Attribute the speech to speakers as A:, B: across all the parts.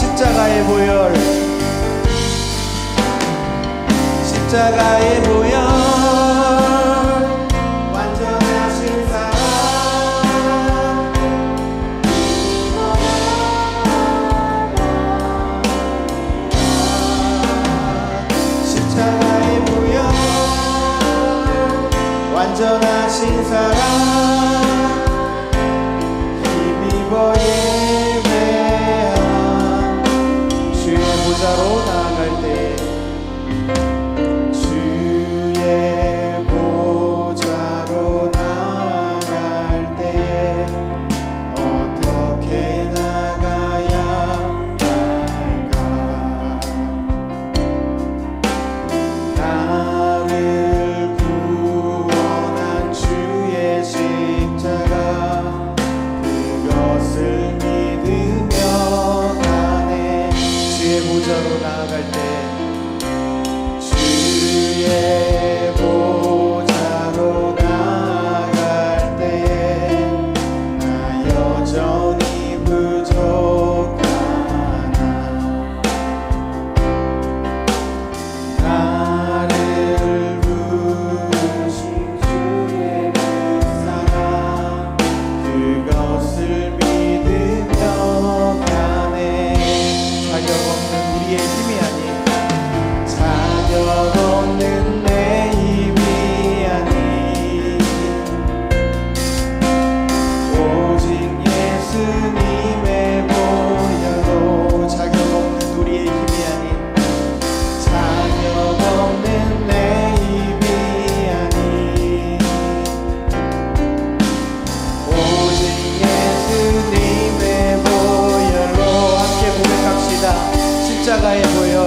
A: 십자가의 보혈, 십자가의 보혈, 완전하신 사랑, 십자가의 보혈, 완전하신 사랑, 힘입어 예배한 주의 보좌로 나아갈 때, 주의 보좌로 나아갈 때 어떻게 나가야 할까? 나를 구원한 주의 십자가, 그것을 믿으며 가네. 주의 보좌로 나아갈 때, 주의 보좌로 나아갈 때 나 여전히 부족하나. 나를 부르신 주의 사랑, 그것을 믿으며 가네. 자격 없는 우리의 힘이 아닌, 자격 없는 내 힘이 아닌, 오직 예수님의 보혈로. 자격 없는 우리의 힘이 아닌, 자격 없는 내 힘이 아닌, 오직 예수님의 보혈로. 함께 고백합시다. 십자가의 보혈,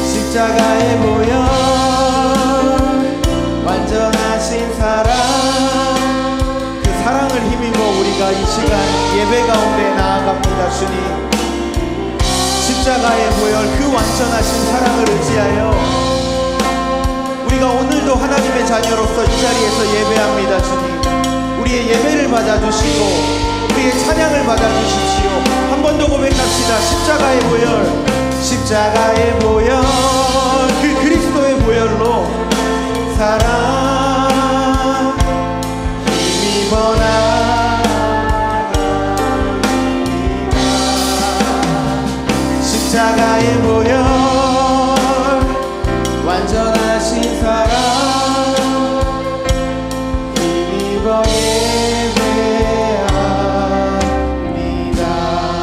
A: 십자가의 보혈, 완전하신 사랑, 그 사랑을 힘입어 우리가 이 시간 예배 가운데 나아갑니다. 주님, 십자가의 보혈, 그 완전하신 사랑을 의지하여 우리가 오늘도 하나님의 자녀로서 이 자리에서 예배합니다. 주님, 우리의 예배를 받아주시고 우리의 찬양을 받아주십시오. 한 번 더 고백합시다. 십자가의 보혈, 십자가의 보혈, 그 그리스도의 보혈로 사랑 힘입어 나아갑니다. 십자가의 보혈, 완전하신 사랑, 힘입어 예배합니다.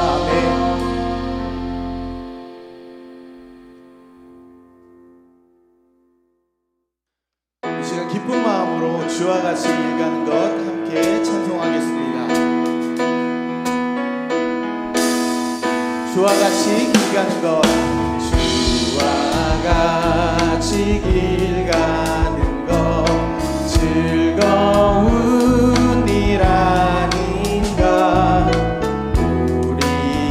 A: 아멘. 이 시간 기쁜 마음으로 주와 같이 일가는 것 함께 찬송하겠습니다. 주와 같이 길 가는 것, 주와 같이 길 가는 것 즐거운 일 아닌가. 우리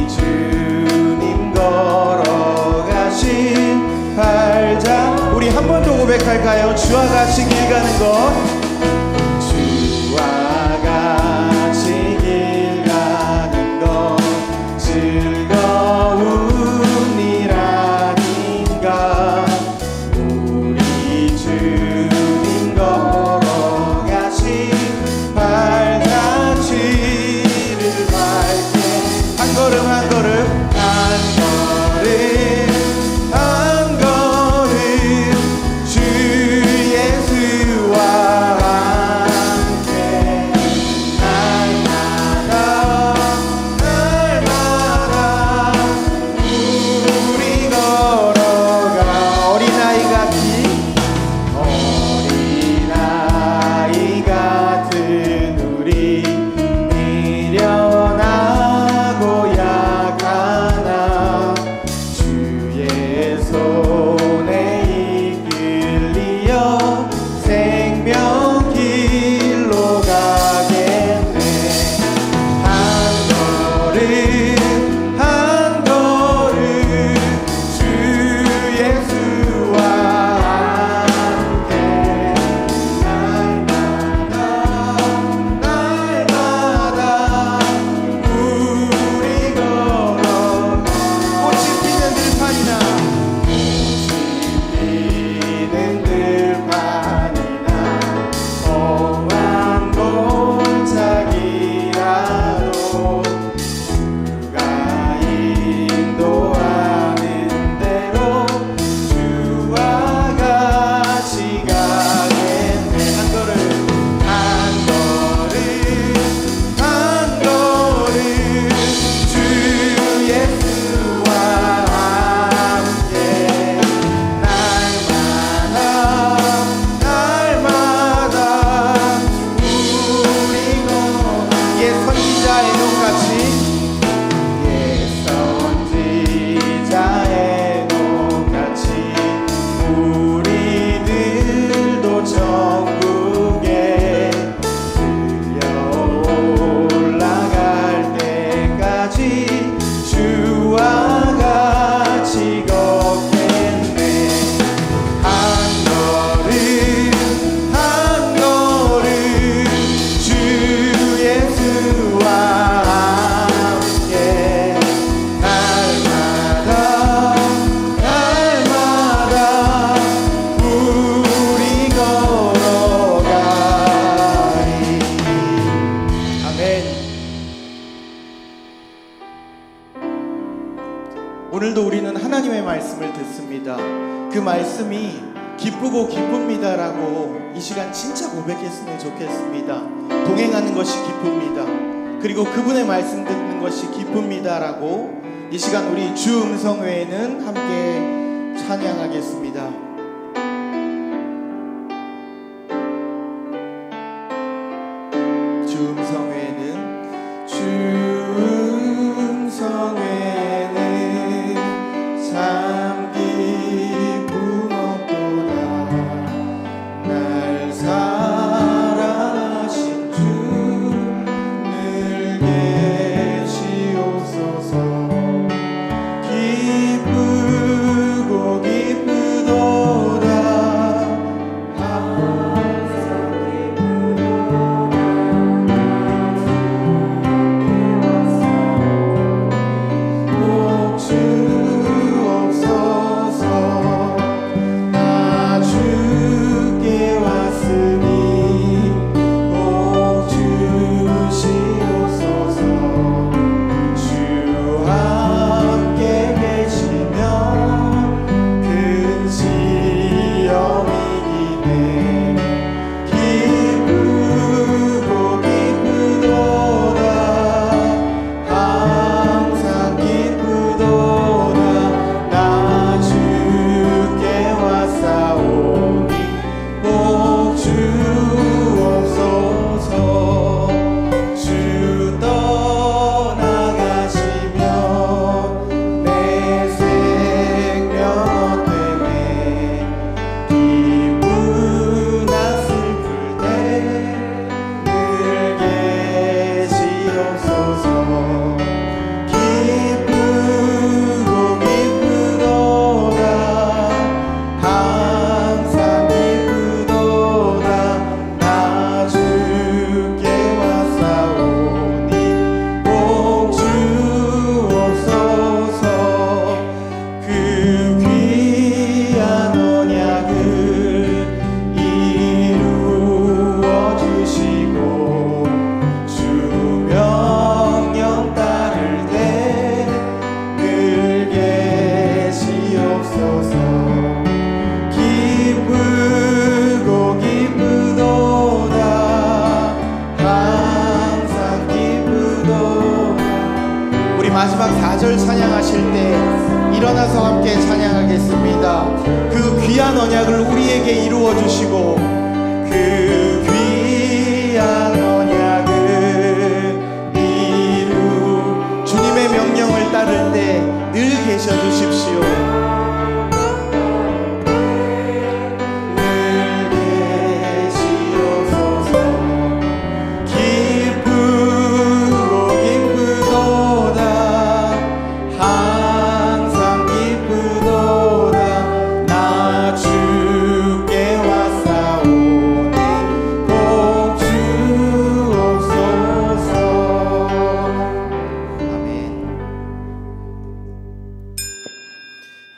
A: 주님 걸어가신 발자. 우리 한 번 더 고백할까요? 주와 같이 길 가는 것, 주와 같이 길 가는 것 즐거운 일 아닌가. 우리 주님 걸어가신 발자취를 밟게 한 걸음 한 걸음 한 걸음 한 걸음 주 예수와 있습니다. 그 말씀이 기쁘고 기쁩니다라고 이 시간 진짜 고백했으면 좋겠습니다. 동행하는 것이 기쁩니다. 그리고 그분의 말씀 듣는 것이 기쁩니다라고 이 시간 우리 주 음성 외에는 함께 찬양하겠습니다. 주 음성 외에는 주 음성 외에는 참 기쁨 없도다. 날 사랑하신 주 늘 계시옵소서. 기쁘고 기쁘도다. 마지막 4절 찬양하실 때 일어나서 함께 찬양하겠습니다. 그 귀한 언약을 우리에게 이루어 주시고 그 귀한 언약을 주님의 명령을 따를 때 늘 계셔 주십시오.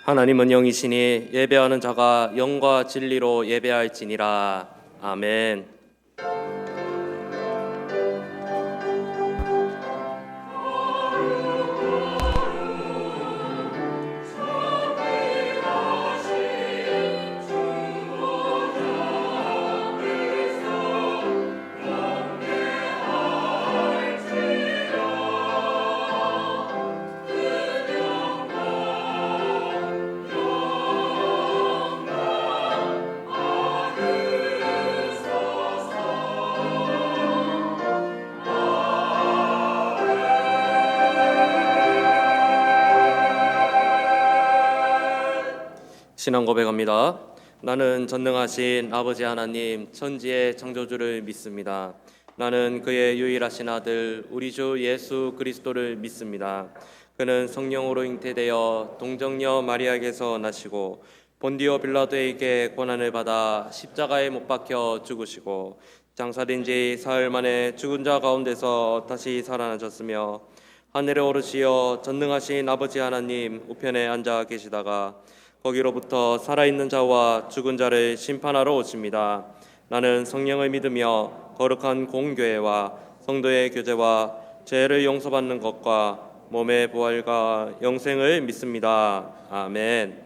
B: 하나님은 영이시니 예배하는 자가 영과 진리로 예배할지니라. 아멘. 신앙 고백합니다. 나는 전능하신 아버지 하나님 천지의 창조주를 믿습니다. 나는 그의 유일하신 아들 우리 주 예수 그리스도를 믿습니다. 그는 성령으로 잉태되어 동정녀 마리아에게서 나시고 본디오 빌라도에게 고난을 받아 십자가에 못 박혀 죽으시고 장사된 지 사흘 만에 죽은 자 가운데서 다시 살아나셨으며 하늘에 오르시어 전능하신 아버지 하나님 우편에 앉아 계시다가 거기로부터 살아있는 자와 죽은 자를 심판하러 오십니다. 나는 성령을 믿으며 거룩한 공교회와 성도의 교제와 죄를 용서받는 것과 몸의 부활과 영생을 믿습니다. 아멘.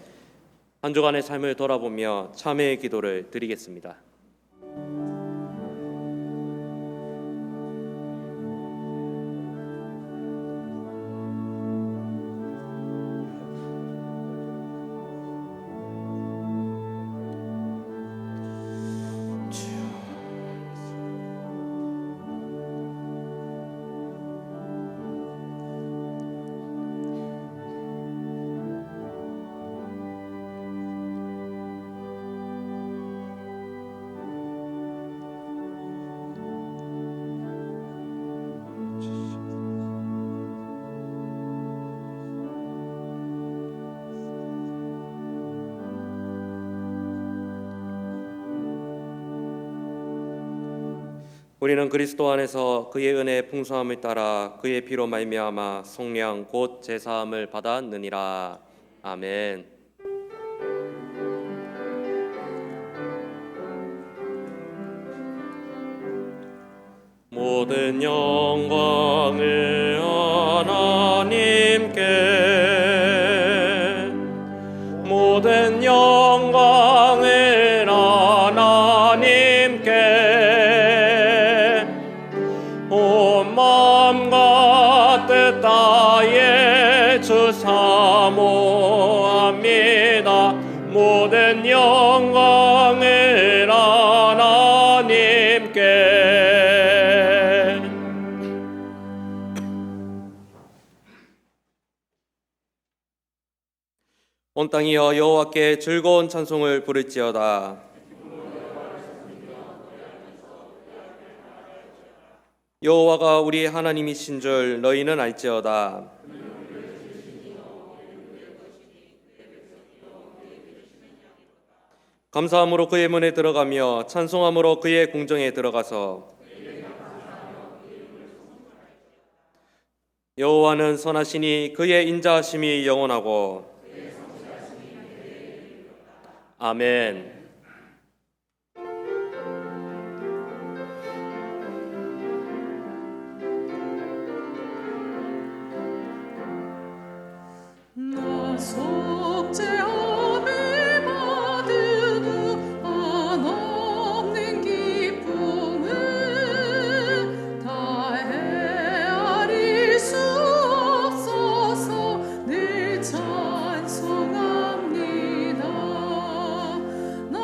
B: 한 주간의 삶을 돌아보며 참회의 기도를 드리겠습니다. 우리는 그리스도 안에서 그의 은혜의 풍성함을 따라 그의 피로 말미암아 속량 곧 제사함을 받았느니라. 아멘. 모든 영광을 하나님께, 모든 영광을 하나님께 온 마음과 뜻 다해 주 사모합니다. 모든 영광을 하나님께. 온 땅이여 여호와께 즐거운 찬송을 부를지어다. 여호와가 우리 하나님이신 줄 너희는 알지어다. 감사함으로 그의 문에 들어가며 찬송함으로 그의 궁정에 들어가서 여호와는 선하시니 그의 인자하심이 영원하고. 아멘.
C: 나 속죄함을 받은 후 한없는 기쁨을 다 헤아릴 수 없어서 늘 찬송합니다. 나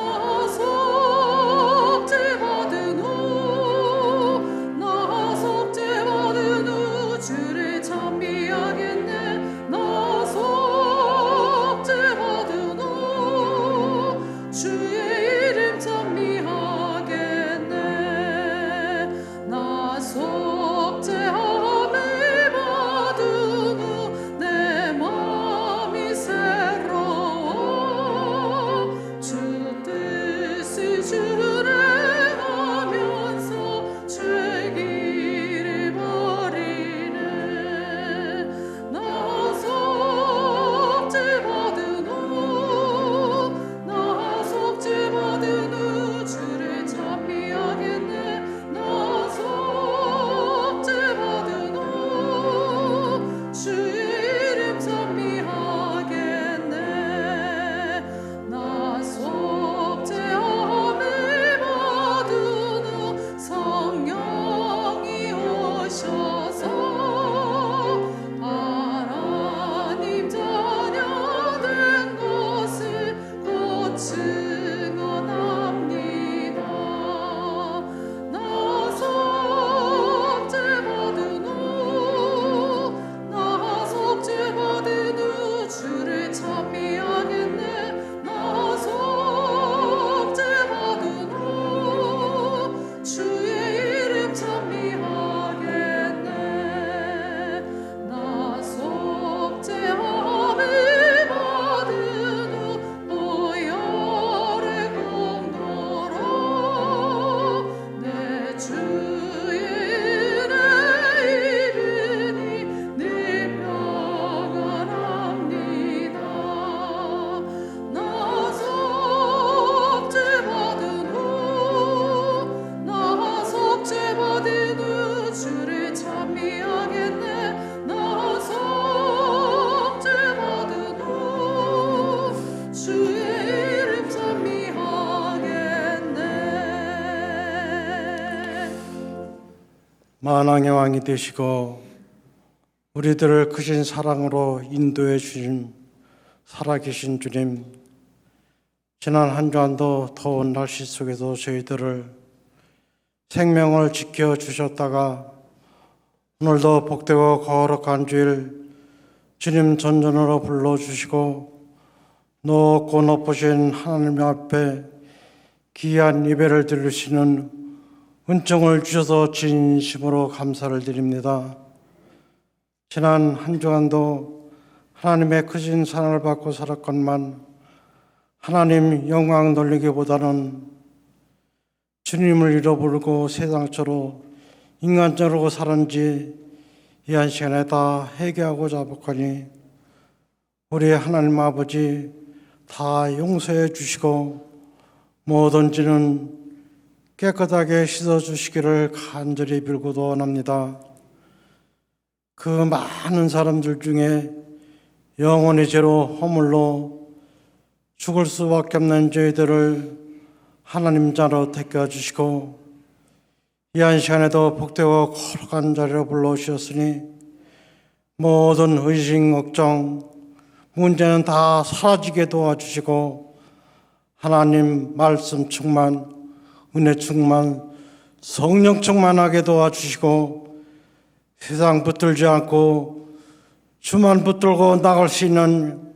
D: 만왕의 왕이 되시고 우리들을 크신 사랑으로 인도해 주신 살아계신 주님, 지난 한 주간도 더운 날씨 속에서 저희들을 생명을 지켜주셨다가 오늘도 복되고 거룩한 주일 주님 전전으로 불러주시고 높고 높으신 하나님 앞에 귀한 예배를 드리시는 은총을 주셔서 진심으로 감사를 드립니다. 지난 한 주간도 하나님의 크신 사랑을 받고 살았건만 하나님 영광 돌리기보다는 주님을 잃어버리고 세상처럼 인간적으로 살았는지 이 한 시간에 다 회개하고 자복하니 우리 하나님 아버지 다 용서해 주시고 뭐든지는 깨끗하게 씻어주시기를 간절히 빌고도 원합니다. 그 많은 사람들 중에 영혼의 죄로 허물로 죽을 수밖에 없는 저희들을 하나님 자로 택해주시고 이 한 시간에도 복되고 거룩한 자리로 불러주셨으니 모든 의심, 걱정, 문제는 다 사라지게 도와주시고 하나님 말씀 충만, 은혜 충만, 성령 충만하게 도와주시고 세상 붙들지 않고 주만 붙들고 나갈 수 있는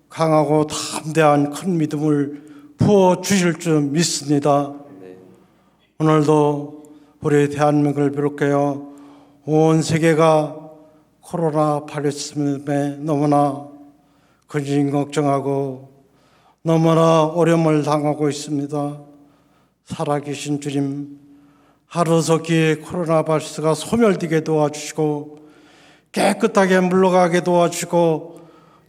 D: 강하고 담대한 큰 믿음을 부어주실 줄 믿습니다. 오늘도 우리 대한민국을 비롯하여 온 세계가 코로나 바이러스에 너무나 근심 걱정하고 너무나 어려움을 당하고 있습니다. 살아계신 주님, 하루속히 코로나 바이러스가 소멸되게 도와주시고 깨끗하게 물러가게 도와주시고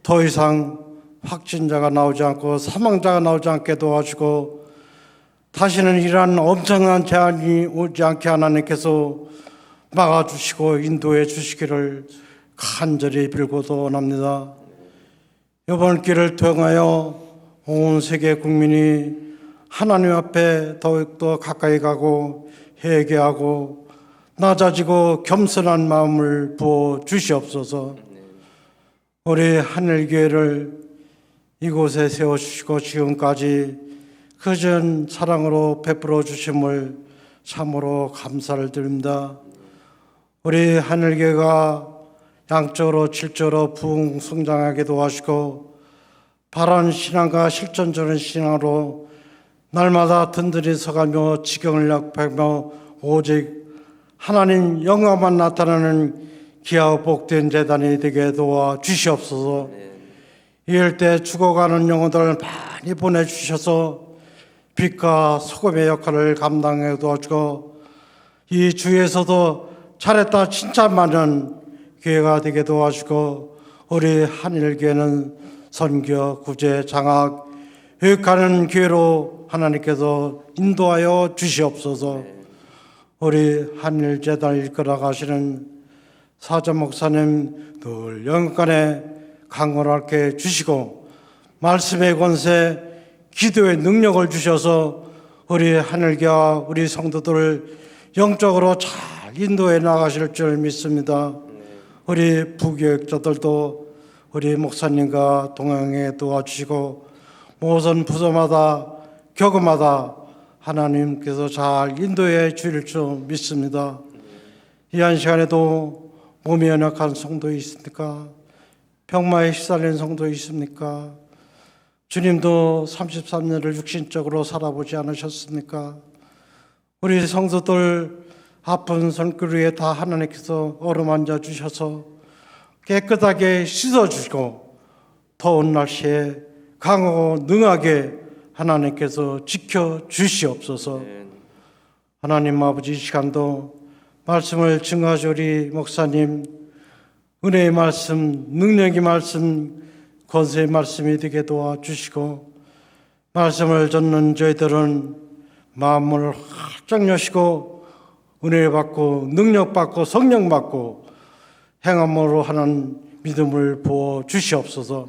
D: 더 이상 확진자가 나오지 않고 사망자가 나오지 않게 도와주고 다시는 이러한 엄청난 재앙이 오지 않게 하나님께서 막아주시고 인도해 주시기를 간절히 빌고도 원합니다. 이번 길을 통하여 온 세계 국민이 하나님 앞에 더욱더 가까이 가고 회개하고 낮아지고 겸손한 마음을 부어 주시옵소서. 우리 하늘교회를 이곳에 세워주시고 지금까지 그전 사랑으로 베풀어 주심을 참으로 감사를 드립니다. 우리 하늘교회가 양적으로 질적으로 부흥성장하게 도와주시고 바른 신앙과 실천적인 신앙으로 날마다 든든히 서가며 지경을 약하며 오직 하나님 영광만 나타나는 귀하고 복된 재단이 되게 도와주시옵소서. 이럴 때 죽어가는 영혼들을 많이 보내주셔서 빛과 소금의 역할을 감당해 도와주고 이 주에서도 잘했다 칭찬받는 교회가 되게 도와주고 우리 한일교회는 선교, 구제, 장학, 교육하는 교회로 하나님께서 인도하여 주시옵소서. 우리 한일재단을 이끌어 가시는 사전 목사님 늘 영육간에 강건하게 주시고 말씀의 권세, 기도의 능력을 주셔서 우리 하늘교와 우리 성도들을 영적으로 잘 인도해 나가실 줄 믿습니다. 우리 부교육자들도 우리 목사님과 동행해 도와주시고 모든 부서마다 교구마다 하나님께서 잘 인도해 주실 줄 믿습니다. 이 한 시간에도 몸이 연약한 성도 있습니까? 병마에 시달린 성도 있습니까? 주님도 33년을 육신적으로 살아보지 않으셨습니까? 우리 성도들 아픈 손길 위에 다 하나님께서 어루만져 주셔서 깨끗하게 씻어주시고 더운 날씨에 강하고 능하게 하나님께서 지켜주시옵소서. 하나님 아버지, 이 시간도 말씀을 증거하시 우리 목사님 은혜의 말씀, 능력의 말씀, 권세의 말씀이 되게 도와주시고 말씀을 듣는 저희들은 마음을 활짝 여시고 은혜 받고 능력 받고 성령 받고 행함으로 하는 믿음을 부어 주시옵소서.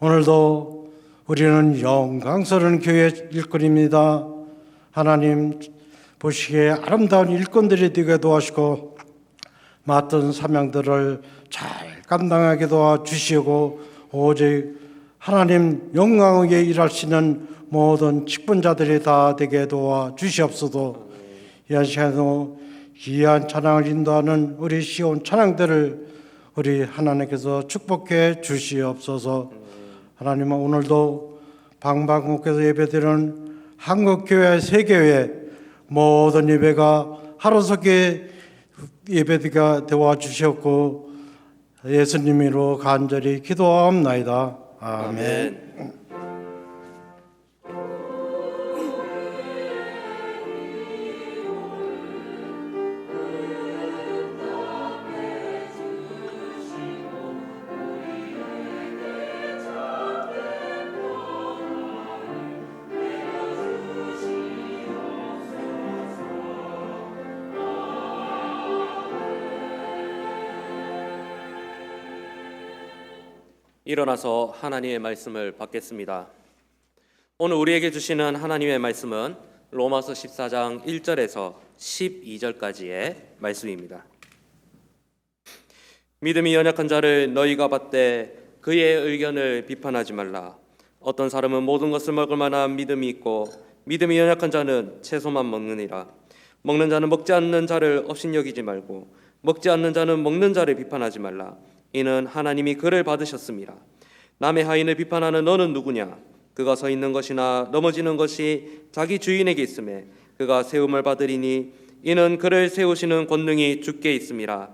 D: 오늘도 우리는 영광스러운 교회 일꾼입니다. 하나님 보시기에 아름다운 일꾼들이 되게 도와주시고 맡은 사명들을 잘 감당하게 도와주시고 오직 하나님 영광하게 일하시는 모든 직분자들이 다 되게 도와주시옵소서. 이 시간에도 귀한 찬양을 인도하는 우리 시온 찬양들을 우리 하나님께서 축복해 주시옵소서. 하나님은 오늘도 방방곡곡에서 예배드리는 한국교회 세계회 모든 예배가 하루속에 예배가 되어 주셨고 예수님으로 간절히 기도하옵나이다. 아멘.
B: 일어나서 하나님의 말씀을 받겠습니다. 오늘 우리에게 주시는 하나님의 말씀은 로마서 14장 1절에서 12절까지의 말씀입니다. 믿음이 연약한 자를 너희가 받되 그의 의견을 비판하지 말라. 어떤 사람은 모든 것을 먹을 만한 믿음이 있고 믿음이 연약한 자는 채소만 먹느니라. 먹는 자는 먹지 않는 자를 업신여기지 말고 먹지 않는 자는 먹는 자를 비판하지 말라. 이는 하나님이 그를 받으셨습니다. 남의 하인을 비판하는 너는 누구냐? 그가 서 있는 것이나 넘어지는 것이 자기 주인에게 있음에 그가 세움을 받으리니 이는 그를 세우시는 권능이 주께 있음이라.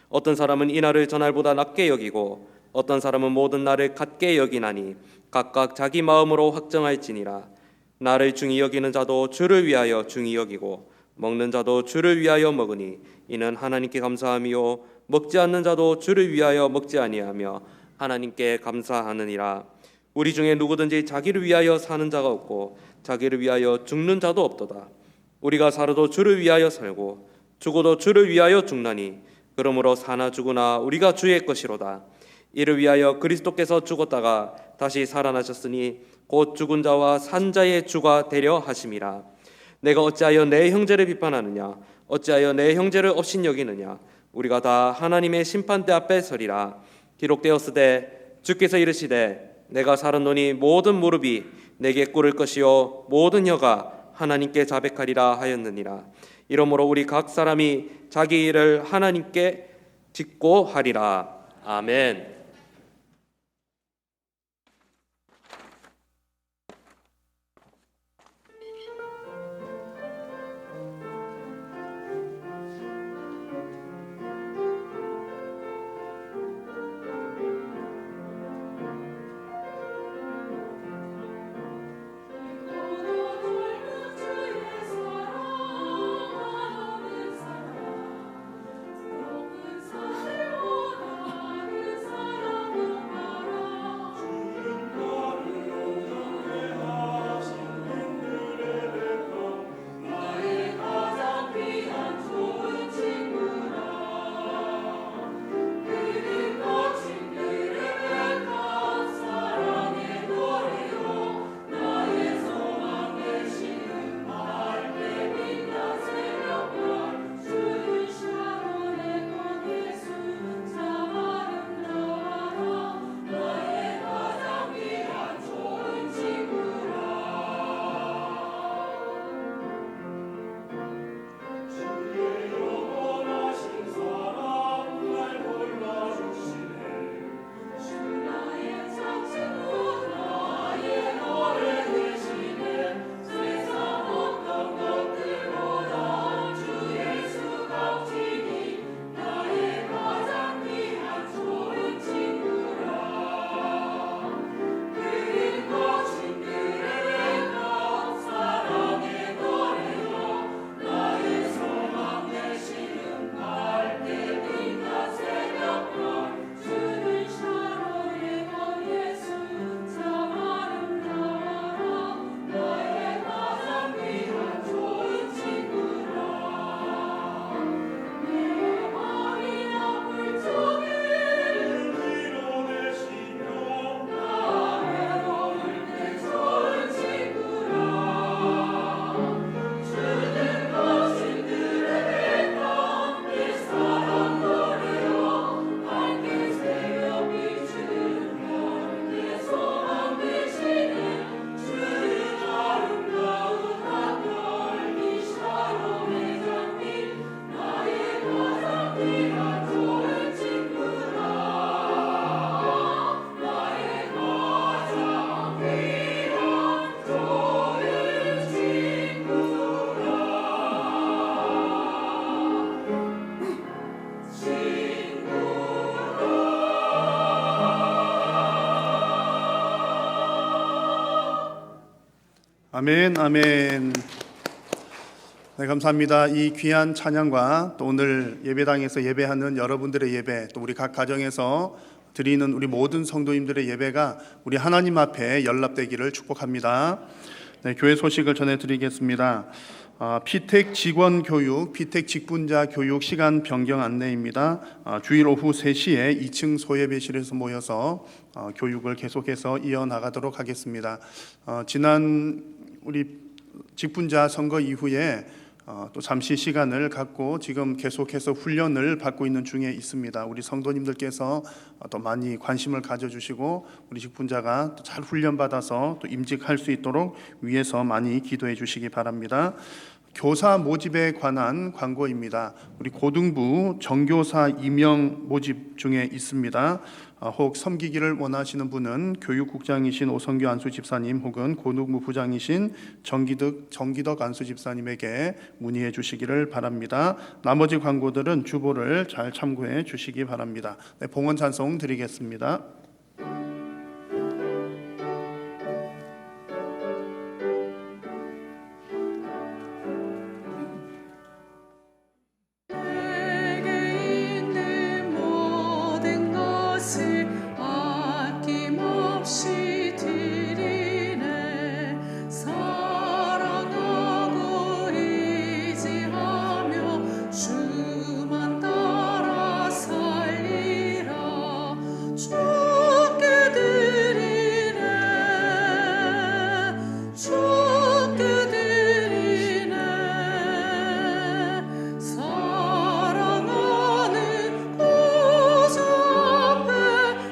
B: 어떤 사람은 이 날을 전날보다 낮게 여기고 어떤 사람은 모든 날을 같게 여기나니 각각 자기 마음으로 확정할지니라. 나를 중히 여기는 자도 주를 위하여 중히 여기고 먹는 자도 주를 위하여 먹으니 이는 하나님께 감사함이요 먹지 않는 자도 주를 위하여 먹지 아니하며 하나님께 감사하느니라. 우리 중에 누구든지 자기를 위하여 사는 자가 없고 자기를 위하여 죽는 자도 없도다. 우리가 살아도 주를 위하여 살고 죽어도 주를 위하여 죽나니 그러므로 사나 죽으나 우리가 주의 것이로다. 이를 위하여 그리스도께서 죽었다가 다시 살아나셨으니 곧 죽은 자와 산 자의 주가 되려 하심이라. 내가 어찌하여 내 형제를 비판하느냐? 어찌하여 내 형제를 업신여기느냐? 우리가 다 하나님의 심판대 앞에 서리라. 기록되었으되 주께서 이르시되 내가 살았노니 모든 무릎이 내게 꿇을 것이요 모든 혀가 하나님께 자백하리라 하였느니라. 이러므로 우리 각 사람이 자기 일을 하나님께 짓고 하리라. 아멘.
C: 사랑하는 사람
E: 아멘, 아멘. 네, 감사합니다. 이 귀한 찬양과 또 오늘 예배당에서 예배하는 여러분들의 예배, 또 우리 각 가정에서 드리는 우리 모든 성도님들의 예배가 우리 하나님 앞에 연락되기를 축복합니다. 네, 교회 소식을 전해드리겠습니다. 피택 직원 교육, 피택 직분자 교육 시간 변경 안내입니다. 주일 오후 3시에 2층 소예배실에서 모여서 교육을 계속해서 이어나가도록 하겠습니다. 지난 우리 직분자 선거 이후에 또 잠시 시간을 갖고 지금 계속해서 훈련을 받고 있는 중에 있습니다. 우리 성도님들께서 또 많이 관심을 가져주시고 우리 직분자가 또 잘 훈련받아서 또 임직할 수 있도록 위에서 많이 기도해 주시기 바랍니다. 교사 모집에 관한 광고입니다. 우리 고등부 정교사 임용 모집 중에 있습니다. 혹 섬기기를 원하시는 분은 교육국장이신 오성규 안수 집사님 혹은 고등부 부장이신 정기덕 안수 집사님에게 문의해 주시기를 바랍니다. 나머지 광고들은 주보를 잘 참고해 주시기 바랍니다. 네, 봉헌 찬송 드리겠습니다.
C: 내게 있는 모든 것을 아낌없이 드리네. 사랑하고 의지하며 주만 따라 살리라. 주께 드리네. 주께 드리네. 사랑하는 구주 앞에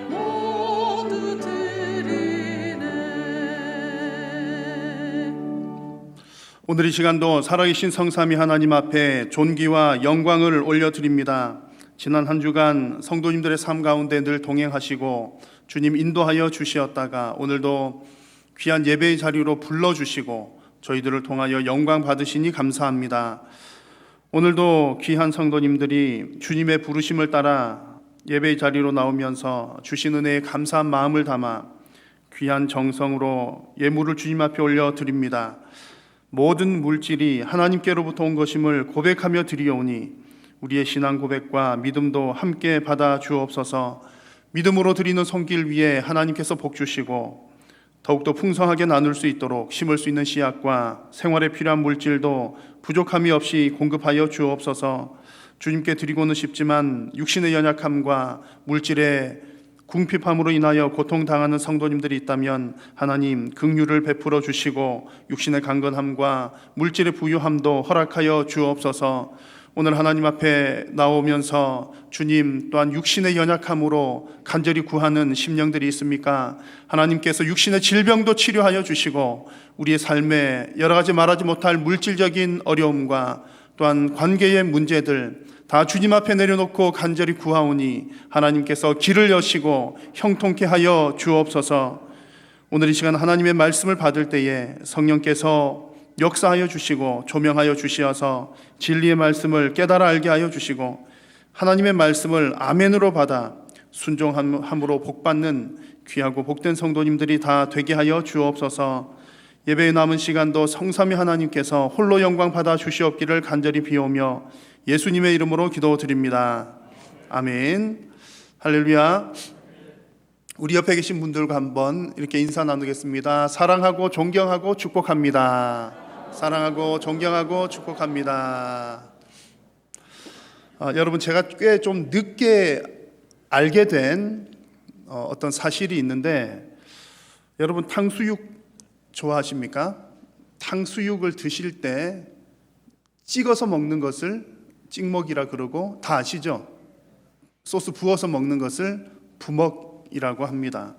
C: 모두 드리네.
E: 오늘 이 시간도 살아계신 성삼위 하나님 앞에 존귀와 영광을 올려드립니다. 지난 한 주간 성도님들의 삶 가운데 늘 동행하시고 주님 인도하여 주시었다가 오늘도 귀한 예배의 자리로 불러주시고 저희들을 통하여 영광 받으시니 감사합니다. 오늘도 귀한 성도님들이 주님의 부르심을 따라 예배의 자리로 나오면서 주신 은혜에 감사한 마음을 담아 귀한 정성으로 예물을 주님 앞에 올려드립니다. 모든 물질이 하나님께로부터 온 것임을 고백하며 드리오니 우리의 신앙 고백과 믿음도 함께 받아 주옵소서. 믿음으로 드리는 손길 위에 하나님께서 복 주시고 더욱더 풍성하게 나눌 수 있도록 심을 수 있는 씨앗과 생활에 필요한 물질도 부족함이 없이 공급하여 주옵소서. 주님께 드리고는 싶지만 육신의 연약함과 물질의 궁핍함으로 인하여 고통당하는 성도님들이 있다면 하나님 긍휼을 베풀어 주시고 육신의 강건함과 물질의 부유함도 허락하여 주옵소서. 오늘 하나님 앞에 나오면서 주님 또한 육신의 연약함으로 간절히 구하는 심령들이 있습니까? 하나님께서 육신의 질병도 치료하여 주시고 우리의 삶에 여러 가지 말하지 못할 물질적인 어려움과 또한 관계의 문제들 다 주님 앞에 내려놓고 간절히 구하오니 하나님께서 길을 여시고 형통케 하여 주옵소서. 오늘 이 시간 하나님의 말씀을 받을 때에 성령께서 역사하여 주시고 조명하여 주시어서 진리의 말씀을 깨달아 알게 하여 주시고 하나님의 말씀을 아멘으로 받아 순종함으로 복받는 귀하고 복된 성도님들이 다 되게 하여 주옵소서. 예배의 남은 시간도 성삼위 하나님께서 홀로 영광 받아 주시옵기를 간절히 비오며 예수님의 이름으로 기도드립니다. 아멘. 할렐루야. 우리 옆에 계신 분들과 한번 이렇게 인사 나누겠습니다. 사랑하고 존경하고 축복합니다. 사랑하고 존경하고 축복합니다. 여러분, 제가 꽤 좀 늦게 알게 된 어떤 사실이 있는데, 여러분 탕수육 좋아하십니까? 탕수육을 드실 때 찍어서 먹는 것을 찍먹이라 그러고, 다 아시죠? 소스 부어서 먹는 것을 부먹이라고 합니다.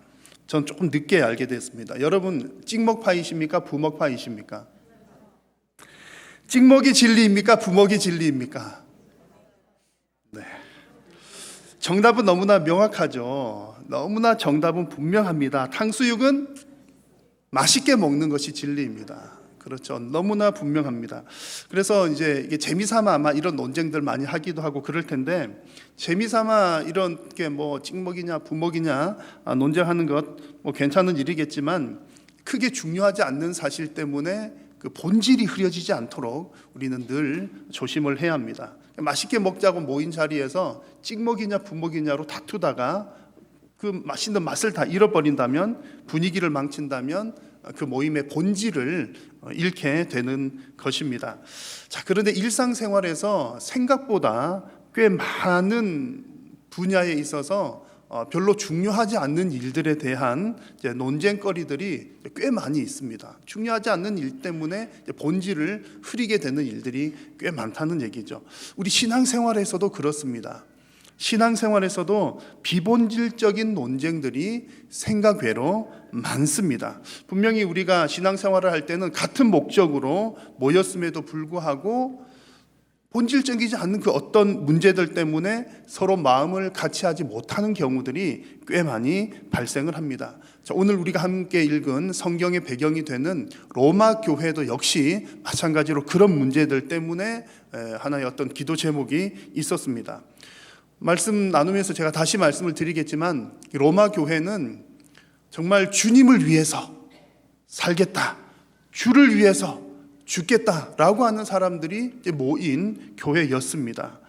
E: 전 조금 늦게 알게 됐습니다. 여러분 찍먹파이십니까? 부먹파이십니까? 찍먹이 진리입니까? 부먹이 진리입니까? 네. 정답은 너무나 명확하죠. 너무나 정답은 분명합니다. 탕수육은 맛있게 먹는 것이 진리입니다. 그렇죠. 너무나 분명합니다. 그래서 이제 이게 재미삼아 아마 이런 논쟁들 많이 하기도 하고 그럴 텐데, 재미삼아 이런 게 뭐 찍먹이냐 부먹이냐 논쟁하는 것 뭐 괜찮은 일이겠지만, 크게 중요하지 않는 사실 때문에 그 본질이 흐려지지 않도록 우리는 늘 조심을 해야 합니다. 맛있게 먹자고 모인 자리에서 찍먹이냐 분먹이냐로 다투다가 그 맛있는 맛을 다 잃어버린다면, 분위기를 망친다면 그 모임의 본질을 잃게 되는 것입니다. 자, 그런데 일상생활에서 생각보다 꽤 많은 분야에 있어서 별로 중요하지 않는 일들에 대한 이제 논쟁거리들이 꽤 많이 있습니다. 중요하지 않는 일 때문에 이제 본질을 흐리게 되는 일들이 꽤 많다는 얘기죠. 우리 신앙생활에서도 그렇습니다. 신앙생활에서도 비본질적인 논쟁들이 생각 외로 많습니다. 분명히 우리가 신앙생활을 할 때는 같은 목적으로 모였음에도 불구하고 본질적이지 않는 그 어떤 문제들 때문에 서로 마음을 같이 하지 못하는 경우들이 꽤 많이 발생을 합니다. 자, 오늘 우리가 함께 읽은 성경의 배경이 되는 로마 교회도 역시 마찬가지로 그런 문제들 때문에 하나의 어떤 기도 제목이 있었습니다. 말씀 나누면서 제가 다시 말씀을 드리겠지만, 로마 교회는 정말 주님을 위해서 살겠다, 주를 위해서 죽겠다라고 하는 사람들이 모인 교회였습니다.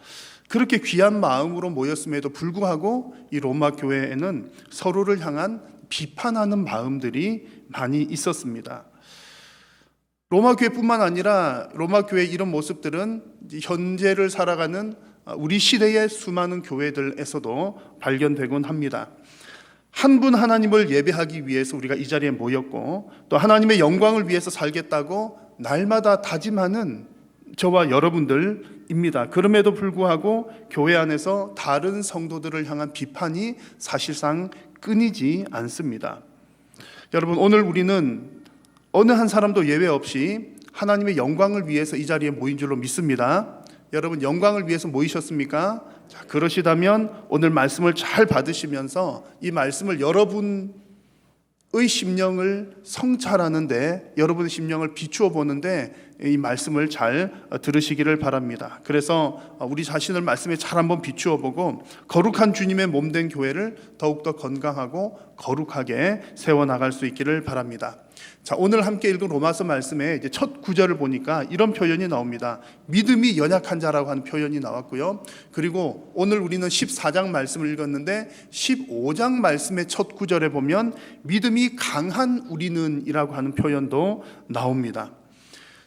E: 그렇게 귀한 마음으로 모였음에도 불구하고 이 로마 교회에는 서로를 향한 비판하는 마음들이 많이 있었습니다. 로마 교회뿐만 아니라 로마 교회의 이런 모습들은 현재를 살아가는 우리 시대의 수많은 교회들에서도 발견되곤 합니다. 한 분 하나님을 예배하기 위해서 우리가 이 자리에 모였고, 또 하나님의 영광을 위해서 살겠다고 날마다 다짐하는 저와 여러분들입니다. 그럼에도 불구하고 교회 안에서 다른 성도들을 향한 비판이 사실상 끊이지 않습니다. 여러분, 오늘 우리는 어느 한 사람도 예외 없이 하나님의 영광을 위해서 이 자리에 모인 줄로 믿습니다. 여러분, 영광을 위해서 모이셨습니까? 자, 그러시다면 오늘 말씀을 잘 받으시면서 이 말씀을 여러분의 심령을 성찰하는데, 여러분의 심령을 비추어 보는데 이 말씀을 잘 들으시기를 바랍니다. 그래서 우리 자신을 말씀에 잘 한번 비추어 보고 거룩한 주님의 몸된 교회를 더욱더 건강하고 거룩하게 세워나갈 수 있기를 바랍니다. 자, 오늘 함께 읽은 로마서 말씀에 이제 첫 구절을 보니까 이런 표현이 나옵니다. 믿음이 연약한 자라고 하는 표현이 나왔고요. 그리고 오늘 우리는 14장 말씀을 읽었는데 15장 말씀의 첫 구절에 보면 믿음이 강한 우리는 이라고 하는 표현도 나옵니다.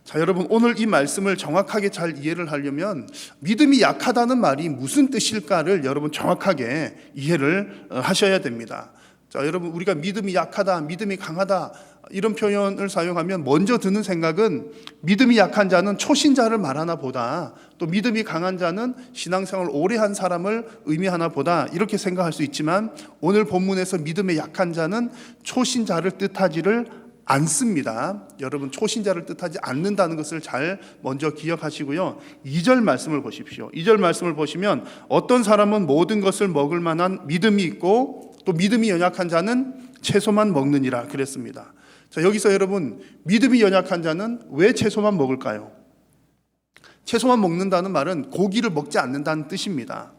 E: 자, 여러분, 오늘 이 말씀을 정확하게 잘 이해를 하려면 믿음이 약하다는 말이 무슨 뜻일까를 여러분 정확하게 이해를 하셔야 됩니다. 자, 여러분, 우리가 믿음이 약하다, 믿음이 강하다 이런 표현을 사용하면 먼저 드는 생각은 믿음이 약한 자는 초신자를 말하나 보다, 또 믿음이 강한 자는 신앙생활을 오래 한 사람을 의미하나 보다 이렇게 생각할 수 있지만, 오늘 본문에서 믿음의 약한 자는 초신자를 뜻하지를 않습니다. 여러분, 초신자를 뜻하지 않는다는 것을 잘 먼저 기억하시고요. 2절 말씀을 보십시오. 2절 말씀을 보시면 어떤 사람은 모든 것을 먹을 만한 믿음이 있고 또 믿음이 연약한 자는 채소만 먹느니라 그랬습니다. 자, 여기서 여러분, 믿음이 연약한 자는 왜 채소만 먹을까요? 채소만 먹는다는 말은 고기를 먹지 않는다는 뜻입니다.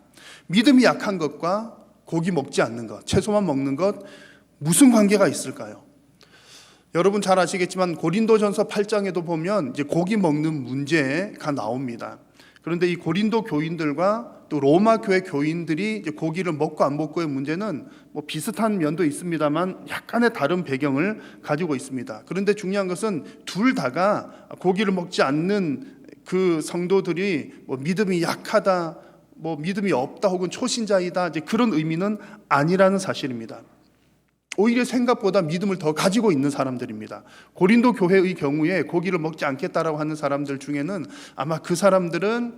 E: 믿음이 약한 것과 고기 먹지 않는 것, 채소만 먹는 것 무슨 관계가 있을까요? 여러분 잘 아시겠지만 고린도전서 8장에도 보면 이제 고기 먹는 문제가 나옵니다. 그런데 이 고린도 교인들과 또 로마 교회 교인들이 이제 고기를 먹고 안 먹고의 문제는 뭐 비슷한 면도 있습니다만 약간의 다른 배경을 가지고 있습니다. 그런데 중요한 것은 둘 다가 고기를 먹지 않는 그 성도들이 뭐 믿음이 약하다, 뭐 믿음이 없다 혹은 초신자이다 이제 그런 의미는 아니라는 사실입니다. 오히려 생각보다 믿음을 더 가지고 있는 사람들입니다. 고린도 교회의 경우에 고기를 먹지 않겠다라고 하는 사람들 중에는 아마 그 사람들은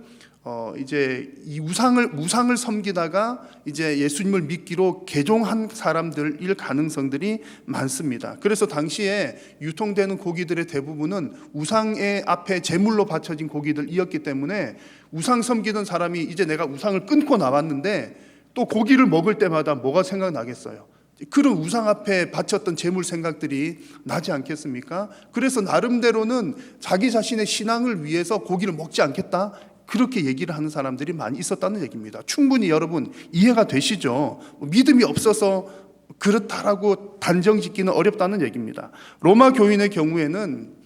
E: 이제 이 우상을 섬기다가 이제 예수님을 믿기로 개종한 사람들일 가능성들이 많습니다. 그래서 당시에 유통되는 고기들의 대부분은 우상의 앞에 제물로 바쳐진 고기들이었기 때문에 우상 섬기던 사람이 이제 내가 우상을 끊고 나왔는데 또 고기를 먹을 때마다 뭐가 생각나겠어요? 그런 우상 앞에 바쳤던 재물 생각들이 나지 않겠습니까? 그래서 나름대로는 자기 자신의 신앙을 위해서 고기를 먹지 않겠다 그렇게 얘기를 하는 사람들이 많이 있었다는 얘기입니다. 충분히 여러분 이해가 되시죠? 믿음이 없어서 그렇다라고 단정 짓기는 어렵다는 얘기입니다. 로마 교인의 경우에는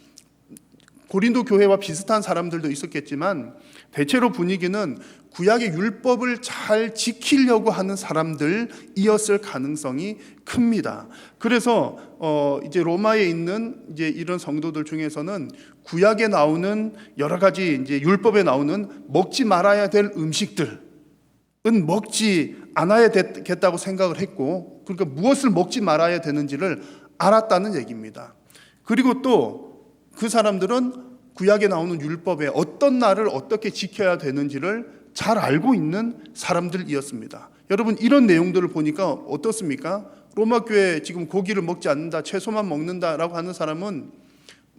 E: 고린도 교회와 비슷한 사람들도 있었겠지만 대체로 분위기는 구약의 율법을 잘 지키려고 하는 사람들이었을 가능성이 큽니다. 그래서 이제 로마에 있는 이제 이런 성도들 중에서는 구약에 나오는 여러 가지 이제 율법에 나오는 먹지 말아야 될 음식들은 먹지 않아야 되겠다고 생각을 했고, 그러니까 무엇을 먹지 말아야 되는지를 알았다는 얘기입니다. 그리고 또 그 사람들은 구약에 나오는 율법에 어떤 날을 어떻게 지켜야 되는지를 잘 알고 있는 사람들이었습니다. 여러분, 이런 내용들을 보니까 어떻습니까? 로마 교회 지금 고기를 먹지 않는다, 채소만 먹는다라고 하는 사람은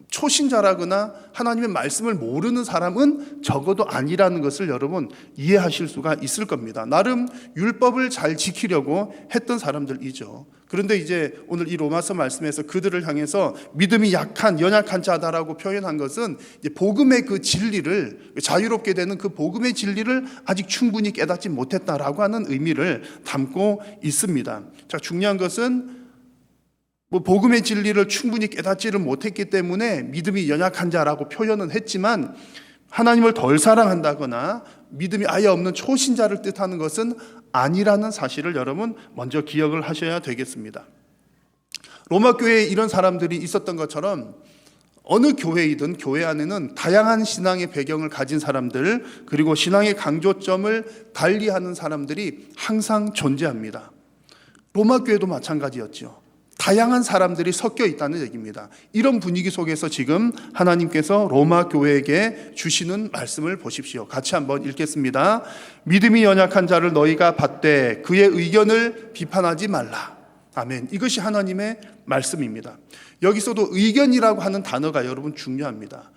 E: 초신자라거나 하나님의 말씀을 모르는 사람은 적어도 아니라는 것을 여러분 이해하실 수가 있을 겁니다. 나름 율법을 잘 지키려고 했던 사람들이죠. 그런데 이제 오늘 이 로마서 말씀에서 그들을 향해서 믿음이 약한, 연약한 자다라고 표현한 것은 이제 복음의 그 진리를, 자유롭게 되는 그 복음의 진리를 아직 충분히 깨닫지 못했다라고 하는 의미를 담고 있습니다. 자, 중요한 것은 복음의 진리를 충분히 깨닫지를 못했기 때문에 믿음이 연약한 자라고 표현은 했지만, 하나님을 덜 사랑한다거나 믿음이 아예 없는 초신자를 뜻하는 것은 아니라는 사실을 여러분 먼저 기억을 하셔야 되겠습니다. 로마 교회에 이런 사람들이 있었던 것처럼 어느 교회이든 교회 안에는 다양한 신앙의 배경을 가진 사람들, 그리고 신앙의 강조점을 달리하는 사람들이 항상 존재합니다. 로마 교회도 마찬가지였죠. 다양한 사람들이 섞여 있다는 얘기입니다. 이런 분위기 속에서 지금 하나님께서 로마 교회에게 주시는 말씀을 보십시오. 같이 한번 읽겠습니다. 믿음이 연약한 자를 너희가 받되 그의 의견을 비판하지 말라. 아멘. 이것이 하나님의 말씀입니다. 여기서도 의견이라고 하는 단어가 여러분 중요합니다.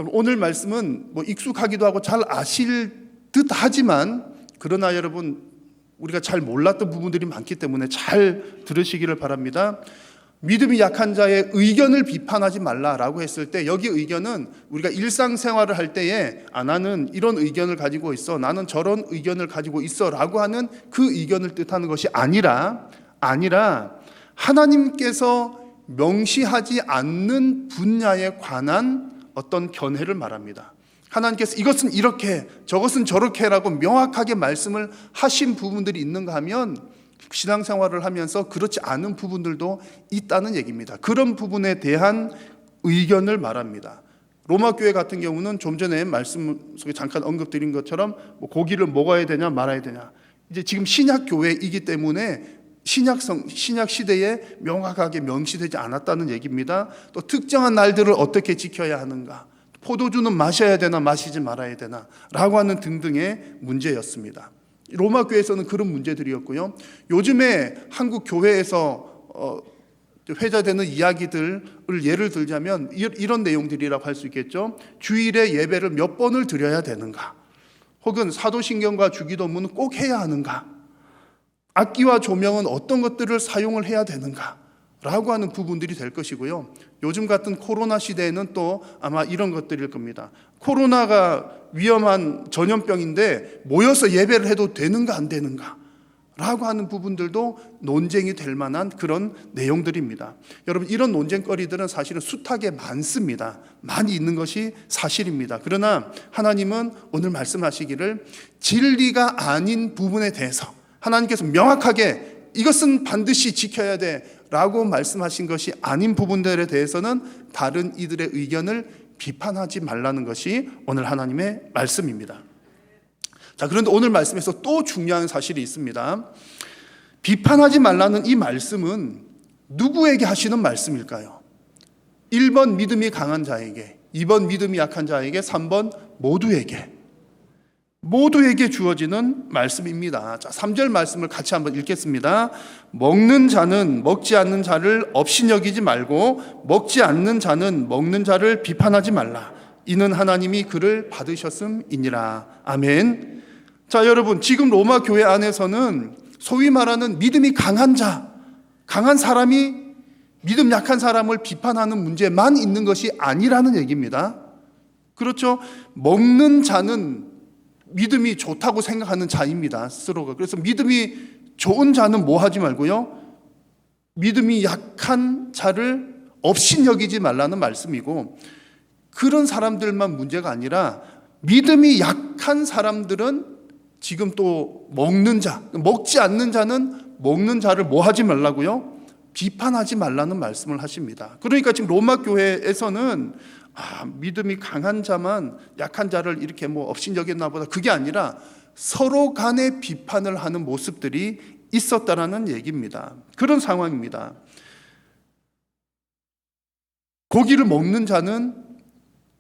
E: 오늘 말씀은 뭐 익숙하기도 하고 잘 아실 듯 하지만, 그러나 여러분 우리가 잘 몰랐던 부분들이 많기 때문에 잘 들으시기를 바랍니다. 믿음이 약한 자의 의견을 비판하지 말라라고 했을 때, 여기 의견은 우리가 일상생활을 할 때에 나는 이런 의견을 가지고 있어, 나는 저런 의견을 가지고 있어 라고 하는 그 의견을 뜻하는 것이 아니라 하나님께서 명시하지 않는 분야에 관한 어떤 견해를 말합니다. 하나님께서 이것은 이렇게 저것은 저렇게라고 명확하게 말씀을 하신 부분들이 있는가 하면, 신앙생활을 하면서 그렇지 않은 부분들도 있다는 얘기입니다. 그런 부분에 대한 의견을 말합니다. 로마 교회 같은 경우는 좀 전에 말씀 속에 잠깐 언급드린 것처럼 뭐 고기를 먹어야 되냐 말아야 되냐, 이제 지금 신약 교회이기 때문에 신약 시대에 명확하게 명시되지 않았다는 얘기입니다. 또 특정한 날들을 어떻게 지켜야 하는가, 포도주는 마셔야 되나 마시지 말아야 되나 라고 하는 등등의 문제였습니다. 로마 교회에서는 그런 문제들이었고요. 요즘에 한국 교회에서 회자되는 이야기들을 예를 들자면 이런 내용들이라고 할 수 있겠죠. 주일에 예배를 몇 번을 드려야 되는가, 혹은 사도신경과 주기도문은 꼭 해야 하는가, 악기와 조명은 어떤 것들을 사용을 해야 되는가 라고 하는 부분들이 될 것이고요. 요즘 같은 코로나 시대에는 또 아마 이런 것들일 겁니다. 코로나가 위험한 전염병인데 모여서 예배를 해도 되는가 안 되는가 라고 하는 부분들도 논쟁이 될 만한 그런 내용들입니다. 여러분, 이런 논쟁거리들은 사실은 숱하게 많습니다. 많이 있는 것이 사실입니다. 그러나 하나님은 오늘 말씀하시기를 진리가 아닌 부분에 대해서 하나님께서 명확하게 이것은 반드시 지켜야 돼 라고 말씀하신 것이 아닌 부분들에 대해서는 다른 이들의 의견을 비판하지 말라는 것이 오늘 하나님의 말씀입니다. 자, 그런데 오늘 말씀에서 또 중요한 사실이 있습니다. 비판하지 말라는 이 말씀은 누구에게 하시는 말씀일까요? 1번 믿음이 강한 자에게, 2번 믿음이 약한 자에게, 3번 모두에게 주어지는 말씀입니다. 자, 3절 말씀을 같이 한번 읽겠습니다. 먹는 자는 먹지 않는 자를 업신여기지 말고 먹지 않는 자는 먹는 자를 비판하지 말라. 이는 하나님이 그를 받으셨음이니라. 아멘. 자, 여러분, 지금 로마 교회 안에서는 소위 말하는 믿음이 강한 자, 강한 사람이 믿음 약한 사람을 비판하는 문제만 있는 것이 아니라는 얘기입니다. 그렇죠? 먹는 자는 믿음이 좋다고 생각하는 자입니다, 스스로가. 그래서 믿음이 좋은 자는 뭐 하지 말고요? 믿음이 약한 자를 업신여기지 말라는 말씀이고, 그런 사람들만 문제가 아니라 믿음이 약한 사람들은 지금 또 먹는 자, 먹지 않는 자는 먹는 자를 뭐 하지 말라고요? 비판하지 말라는 말씀을 하십니다. 그러니까 지금 로마 교회에서는 믿음이 강한 자만 약한 자를 이렇게 뭐 업신여겼나 보다, 그게 아니라 서로 간에 비판을 하는 모습들이 있었다라는 얘기입니다. 그런 상황입니다. 고기를 먹는 자는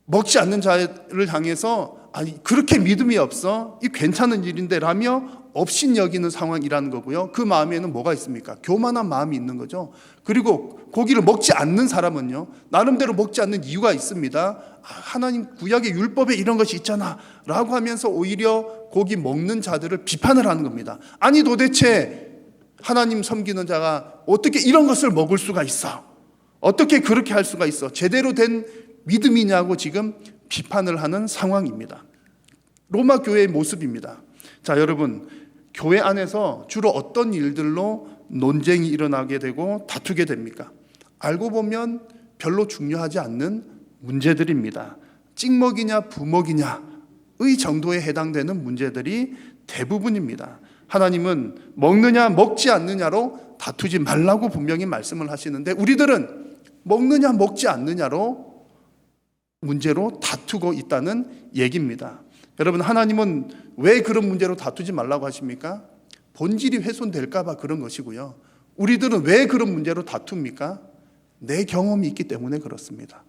E: 먹지 않는 자를 향해서 아니 그렇게 믿음이 없어? 이 괜찮은 일인데 라며 업신여기는 상황이라는 거고요. 그 마음에는 뭐가 있습니까? 교만한 마음이 있는 거죠. 그리고 고기를 먹지 않는 사람은요, 나름대로 먹지 않는 이유가 있습니다. 하나님 구약의 율법에 이런 것이 있잖아 라고 하면서 오히려 고기 먹는 자들을 비판을 하는 겁니다. 아니 도대체 하나님 섬기는 자가 어떻게 이런 것을 먹을 수가 있어? 어떻게 그렇게 할 수가 있어? 제대로 된 믿음이냐고 지금 비판을 하는 상황입니다. 로마 교회의 모습입니다. 자, 여러분, 교회 안에서 주로 어떤 일들로 논쟁이 일어나게 되고 다투게 됩니까? 알고 보면 별로 중요하지 않는 문제들입니다. 찍먹이냐 부먹이냐의 정도에 해당되는 문제들이 대부분입니다. 하나님은 먹느냐 먹지 않느냐로 다투지 말라고 분명히 말씀을 하시는데, 우리들은 먹느냐 먹지 않느냐로 문제로 다투고 있다는 얘기입니다. 여러분, 하나님은 왜 그런 문제로 다투지 말라고 하십니까? 본질이 훼손될까 봐 그런 것이고요. 우리들은 왜 그런 문제로 다툽니까? 내 경험이 있기 때문에 그렇습니다.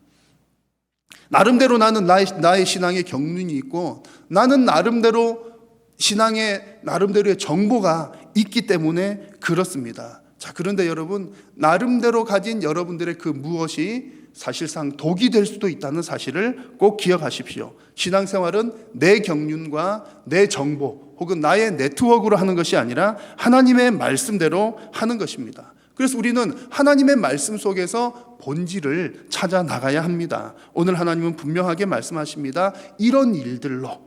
E: 나름대로 나는 나의 신앙의 경륜이 있고, 나는 나름대로 신앙의 나름대로의 정보가 있기 때문에 그렇습니다. 자, 그런데 여러분, 나름대로 가진 여러분들의 그 무엇이 사실상 독이 될 수도 있다는 사실을 꼭 기억하십시오. 신앙생활은 내 경륜과 내 정보 혹은 나의 네트워크로 하는 것이 아니라 하나님의 말씀대로 하는 것입니다. 그래서 우리는 하나님의 말씀 속에서 본질을 찾아 나가야 합니다. 오늘 하나님은 분명하게 말씀하십니다. 이런 일들로,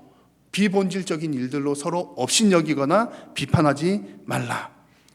E: 비본질적인 일들로 서로 업신여기거나 비판하지 말라.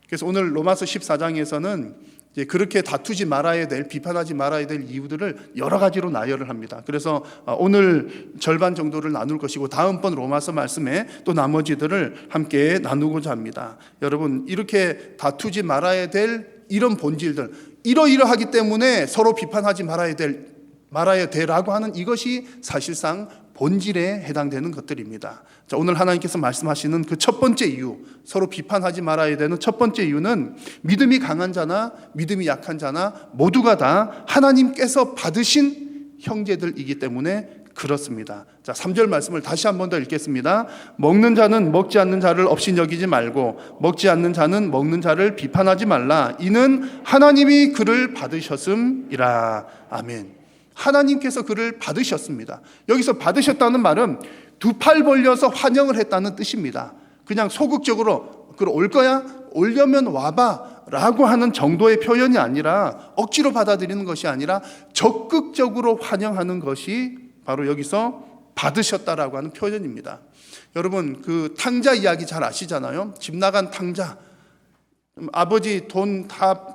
E: 그래서 오늘 로마서 14장에서는 이제 그렇게 다투지 말아야 될, 비판하지 말아야 될 이유들을 여러 가지로 나열을 합니다. 그래서 오늘 절반 정도를 나눌 것이고, 다음번 로마서 말씀에 또 나머지들을 함께 나누고자 합니다. 여러분, 이렇게 다투지 말아야 될 이런 본질들, 이러이러하기 때문에 서로 비판하지 말아야 되라고 하는 이것이 사실상 본질에 해당되는 것들입니다. 자, 오늘 하나님께서 말씀하시는 그 첫 번째 이유, 서로 비판하지 말아야 되는 첫 번째 이유는 믿음이 강한 자나 믿음이 약한 자나 모두가 다 하나님께서 받으신 형제들이기 때문에 그렇습니다. 자, 3절 말씀을 다시 한 번 더 읽겠습니다. 먹는 자는 먹지 않는 자를 업신여기지 말고 먹지 않는 자는 먹는 자를 비판하지 말라. 이는 하나님이 그를 받으셨음이라. 아멘. 하나님께서 그를 받으셨습니다. 여기서 받으셨다는 말은 두 팔 벌려서 환영을 했다는 뜻입니다. 그냥 소극적으로 그래 올 거야? 오려면 와봐 라고 하는 정도의 표현이 아니라, 억지로 받아들이는 것이 아니라 적극적으로 환영하는 것이 바로 여기서 받으셨다라고 하는 표현입니다. 여러분, 그 탕자 이야기 잘 아시잖아요. 집 나간 탕자, 아버지 돈 다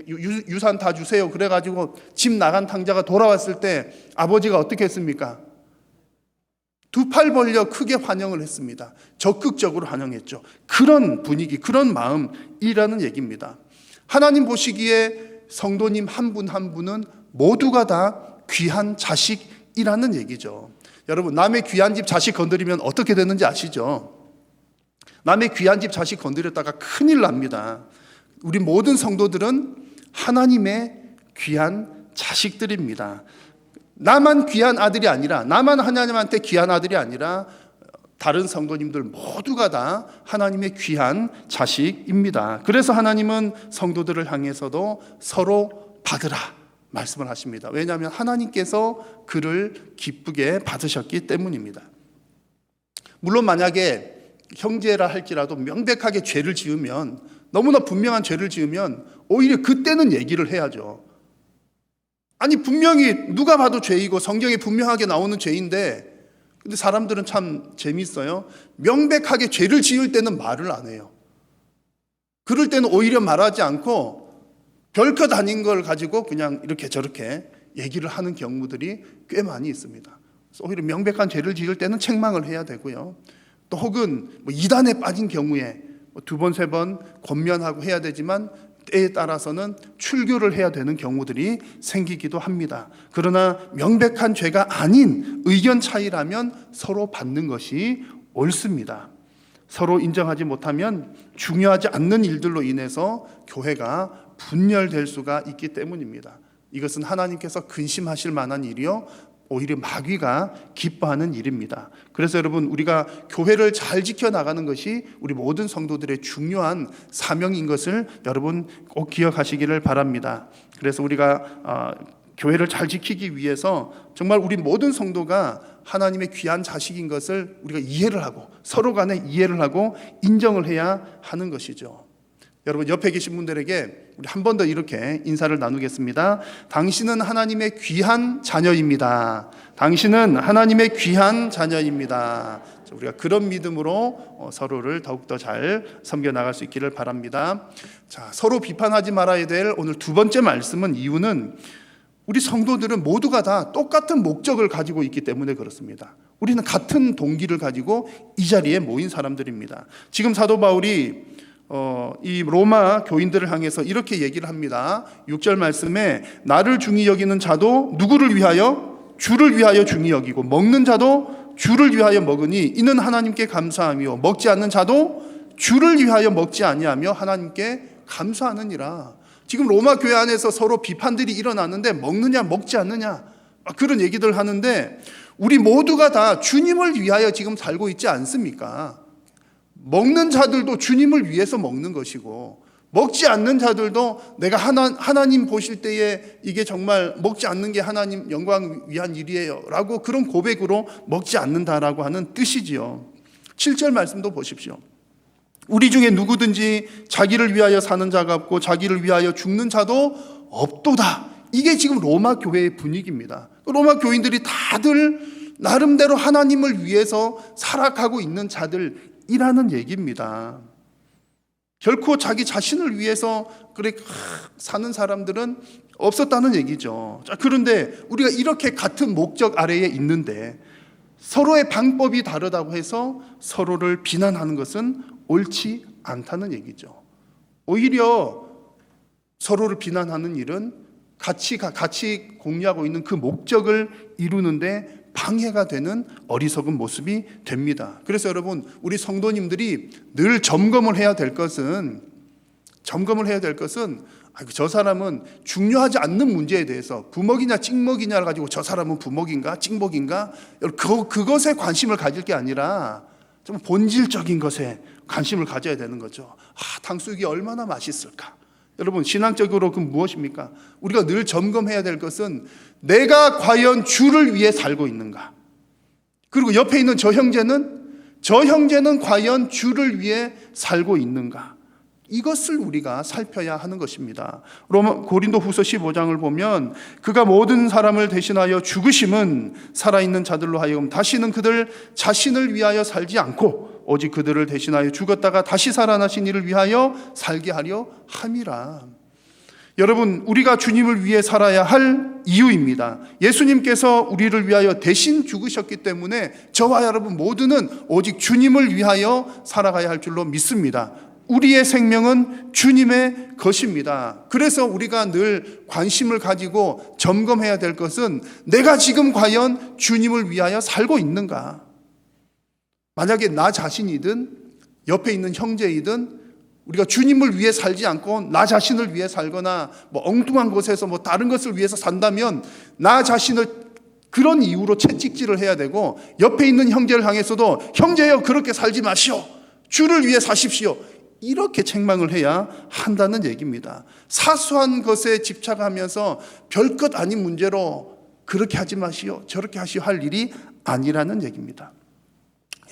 E: 유산 다 주세요 그래가지고 집 나간 탕자가 돌아왔을 때 아버지가 어떻게 했습니까? 두 팔 벌려 크게 환영을 했습니다. 적극적으로 환영했죠. 그런 분위기, 그런 마음이라는 얘기입니다. 하나님 보시기에 성도님 한 분 한 분은 모두가 다 귀한 자식이라는 얘기죠. 여러분, 남의 귀한 집 자식 건드리면 어떻게 되는지 아시죠? 남의 귀한 집 자식 건드렸다가 큰일 납니다. 우리 모든 성도들은 하나님의 귀한 자식들입니다. 나만 귀한 아들이 아니라, 나만 하나님한테 귀한 아들이 아니라 다른 성도님들 모두가 다 하나님의 귀한 자식입니다. 그래서 하나님은 성도들을 향해서도 서로 받으라 말씀을 하십니다. 왜냐하면 하나님께서 그를 기쁘게 받으셨기 때문입니다. 물론 만약에 형제라 할지라도 명백하게 죄를 지으면, 너무나 분명한 죄를 지으면 오히려 그때는 얘기를 해야죠. 아니, 분명히 누가 봐도 죄이고 성경에 분명하게 나오는 죄인데, 근데 사람들은 참 재밌어요. 명백하게 죄를 지을 때는 말을 안 해요. 그럴 때는 오히려 말하지 않고 별것 아닌 걸 가지고 그냥 이렇게 저렇게 얘기를 하는 경우들이 꽤 많이 있습니다. 그래서 오히려 명백한 죄를 지을 때는 책망을 해야 되고요. 또 혹은 뭐 이단에 빠진 경우에 두 번, 세 번 권면하고 해야 되지만 때에 따라서는 출교를 해야 되는 경우들이 생기기도 합니다. 그러나 명백한 죄가 아닌 의견 차이라면 서로 받는 것이 옳습니다. 서로 인정하지 못하면 중요하지 않는 일들로 인해서 교회가 분열될 수가 있기 때문입니다. 이것은 하나님께서 근심하실 만한 일이요, 오히려 마귀가 기뻐하는 일입니다. 그래서 여러분, 우리가 교회를 잘 지켜나가는 것이 우리 모든 성도들의 중요한 사명인 것을 여러분 꼭 기억하시기를 바랍니다. 그래서 우리가 교회를 잘 지키기 위해서 정말 우리 모든 성도가 하나님의 귀한 자식인 것을 우리가 이해를 하고 서로 간에 이해를 하고 인정을 해야 하는 것이죠. 여러분, 옆에 계신 분들에게 우리 한 번 더 이렇게 인사를 나누겠습니다. 당신은 하나님의 귀한 자녀입니다. 당신은 하나님의 귀한 자녀입니다. 우리가 그런 믿음으로 서로를 더욱더 잘 섬겨나갈 수 있기를 바랍니다. 자, 서로 비판하지 말아야 될 오늘 두 번째 말씀은, 이유는 우리 성도들은 모두가 다 똑같은 목적을 가지고 있기 때문에 그렇습니다. 우리는 같은 동기를 가지고 이 자리에 모인 사람들입니다. 지금 사도 바울이 이 로마 교인들을 향해서 이렇게 얘기를 합니다. 6절 말씀에 나를 중히 여기는 자도 누구를 위하여? 주를 위하여 중히 여기고, 먹는 자도 주를 위하여 먹으니 이는 하나님께 감사하며, 먹지 않는 자도 주를 위하여 먹지 아니하며 하나님께 감사하느니라. 지금 로마 교회 안에서 서로 비판들이 일어나는데 먹느냐 먹지 않느냐 그런 얘기들 하는데, 우리 모두가 다 주님을 위하여 지금 살고 있지 않습니까? 먹는 자들도 주님을 위해서 먹는 것이고, 먹지 않는 자들도 내가 하나님 보실 때에 이게 정말 먹지 않는 게 하나님 영광 위한 일이에요 라고 그런 고백으로 먹지 않는다라고 하는 뜻이지요. 7절 말씀도 보십시오. 우리 중에 누구든지 자기를 위하여 사는 자가 없고 자기를 위하여 죽는 자도 없도다. 이게 지금 로마 교회의 분위기입니다. 로마 교인들이 다들 나름대로 하나님을 위해서 살아가고 있는 자들이라는 얘기입니다. 결코 자기 자신을 위해서 그렇게 사는 사람들은 없었다는 얘기죠. 자, 그런데 우리가 이렇게 같은 목적 아래에 있는데 서로의 방법이 다르다고 해서 서로를 비난하는 것은 옳지 않다는 얘기죠. 오히려 서로를 비난하는 일은 같이 공유하고 있는 그 목적을 이루는데 방해가 되는 어리석은 모습이 됩니다. 그래서 여러분, 우리 성도님들이 늘 점검을 해야 될 것은 저 사람은 중요하지 않는 문제에 대해서 부먹이냐 찍먹이냐를 가지고 저 사람은 부먹인가 찍먹인가 그것에 관심을 가질 게 아니라 좀 본질적인 것에 관심을 가져야 되는 거죠. 탕수육이 얼마나 맛있을까? 여러분, 신앙적으로 그 무엇입니까? 우리가 늘 점검해야 될 것은 내가 과연 주를 위해 살고 있는가? 그리고 옆에 있는 저 형제는 과연 주를 위해 살고 있는가? 이것을 우리가 살펴야 하는 것입니다. 고린도후서 15장을 보면 그가 모든 사람을 대신하여 죽으심은 살아있는 자들로 하여금 다시는 그들 자신을 위하여 살지 않고 오직 그들을 대신하여 죽었다가 다시 살아나신 이를 위하여 살게 하려 함이라. 여러분, 우리가 주님을 위해 살아야 할 이유입니다. 예수님께서 우리를 위하여 대신 죽으셨기 때문에 저와 여러분 모두는 오직 주님을 위하여 살아가야 할 줄로 믿습니다. 우리의 생명은 주님의 것입니다. 그래서 우리가 늘 관심을 가지고 점검해야 될 것은 내가 지금 과연 주님을 위하여 살고 있는가? 만약에 나 자신이든 옆에 있는 형제이든 우리가 주님을 위해 살지 않고 나 자신을 위해 살거나 엉뚱한 곳에서 다른 것을 위해서 산다면 나 자신을 그런 이유로 채찍질을 해야 되고, 옆에 있는 형제를 향해서도 형제여 그렇게 살지 마시오, 주를 위해 사십시오, 이렇게 책망을 해야 한다는 얘기입니다. 사소한 것에 집착하면서 별것 아닌 문제로 그렇게 하지 마시오, 저렇게 하시오 할 일이 아니라는 얘기입니다.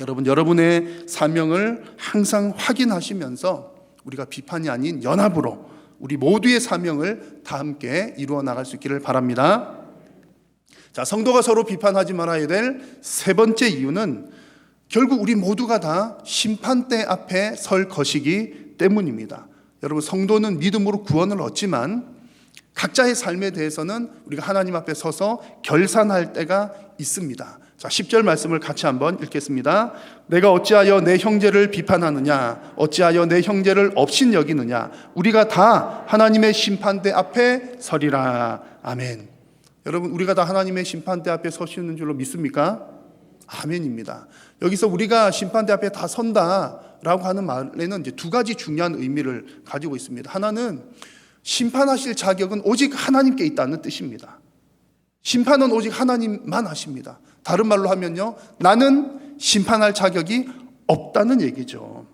E: 여러분, 여러분의 사명을 항상 확인하시면서 우리가 비판이 아닌 연합으로 우리 모두의 사명을 다 함께 이루어 나갈 수 있기를 바랍니다. 자, 성도가 서로 비판하지 말아야 될 세 번째 이유는 결국 우리 모두가 다 심판대 앞에 설 것이기 때문입니다. 여러분, 성도는 믿음으로 구원을 얻지만 각자의 삶에 대해서는 우리가 하나님 앞에 서서 결산할 때가 있습니다. 자, 10절 말씀을 같이 한번 읽겠습니다. 내가 어찌하여 내 형제를 비판하느냐? 어찌하여 내 형제를 업신여기느냐? 우리가 다 하나님의 심판대 앞에 서리라. 아멘. 여러분, 우리가 다 하나님의 심판대 앞에 서시는 줄로 믿습니까? 아멘입니다. 여기서 우리가 심판대 앞에 다 선다라고 하는 말에는 이제 두 가지 중요한 의미를 가지고 있습니다. 하나는 심판하실 자격은 오직 하나님께 있다는 뜻입니다. 심판은 오직 하나님만 하십니다. 다른 말로 하면요, 나는 심판할 자격이 없다는 얘기죠.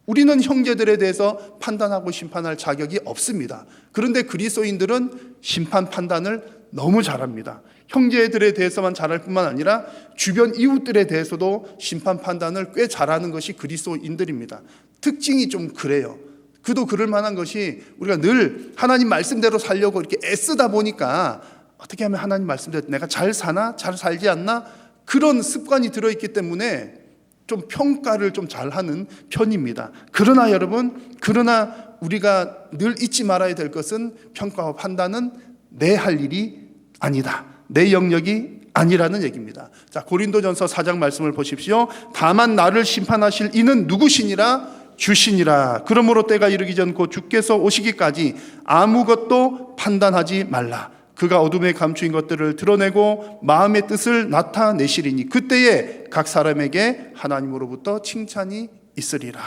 E: 우리는 형제들에 대해서 판단하고 심판할 자격이 없습니다. 그런데 그리스도인들은 심판 판단을 너무 잘합니다. 형제들에 대해서만 잘할 뿐만 아니라 주변 이웃들에 대해서도 심판 판단을 꽤 잘하는 것이 그리스도인들입니다. 특징이 좀 그래요. 그도 그럴 만한 것이 우리가 늘 하나님 말씀대로 살려고 이렇게 애쓰다 보니까 어떻게 하면 하나님 말씀대로 내가 잘 사나? 잘 살지 않나? 그런 습관이 들어있기 때문에 좀 평가를 좀 잘하는 편입니다. 그러나 여러분, 그러나 우리가 늘 잊지 말아야 될 것은 평가와 판단은 내 할 일이 아니다. 내 영역이 아니라는 얘기입니다. 자, 고린도전서 4장 말씀을 보십시오. 다만 나를 심판하실 이는 누구시니라? 주시니라. 그러므로 때가 이르기 전 곧 주께서 오시기까지 아무것도 판단하지 말라. 그가 어둠에 감추인 것들을 드러내고 마음의 뜻을 나타내시리니 그때에 각 사람에게 하나님으로부터 칭찬이 있으리라.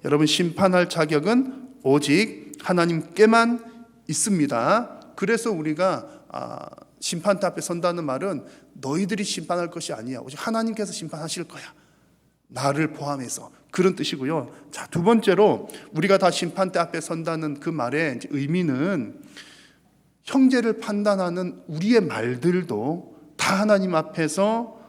E: 여러분, 심판할 자격은 오직 하나님께만 있습니다. 그래서 우리가 심판대 앞에 선다는 말은 너희들이 심판할 것이 아니야. 오직 하나님께서 심판하실 거야. 나를 포함해서. 그런 뜻이고요. 자, 두 번째로 우리가 다 심판대 앞에 선다는 그 말의 의미는 형제를 판단하는 우리의 말들도 다 하나님 앞에서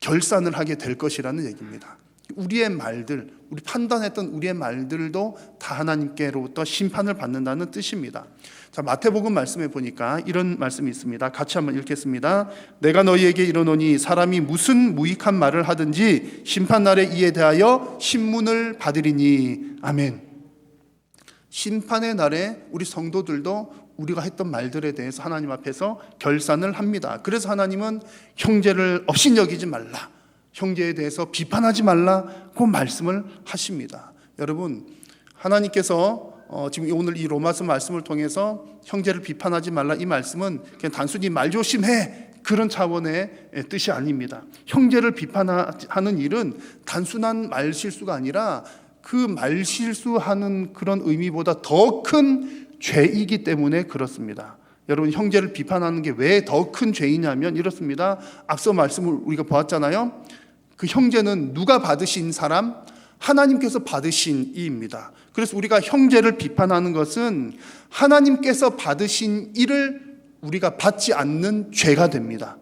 E: 결산을 하게 될 것이라는 얘기입니다. 우리의 말들, 우리 판단했던 우리의 말들도 다 하나님께로부터 심판을 받는다는 뜻입니다. 자, 마태복음 말씀에 보니까 이런 말씀이 있습니다. 같이 한번 읽겠습니다. 내가 너희에게 이르노니 사람이 무슨 무익한 말을 하든지 심판날에 이에 대하여 신문을 받으리니. 아멘. 심판의 날에 우리 성도들도 우리가 했던 말들에 대해서 하나님 앞에서 결산을 합니다. 그래서 하나님은 형제를 업신여기지 말라, 형제에 대해서 비판하지 말라고 말씀을 하십니다. 여러분, 하나님께서 지금 오늘 이 로마서 말씀을 통해서 형제를 비판하지 말라, 이 말씀은 그냥 단순히 말조심해 그런 차원의 뜻이 아닙니다. 형제를 비판하는 일은 단순한 말실수가 아니라 그 말실수하는 그런 의미보다 더 큰 죄이기 때문에 그렇습니다. 여러분, 형제를 비판하는 게 왜 더 큰 죄이냐면 이렇습니다. 앞서 말씀을 우리가 보았잖아요. 그 형제는 누가 받으신 사람? 하나님께서 받으신 이입니다. 그래서 우리가 형제를 비판하는 것은 하나님께서 받으신 일을 우리가 받지 않는 죄가 됩니다.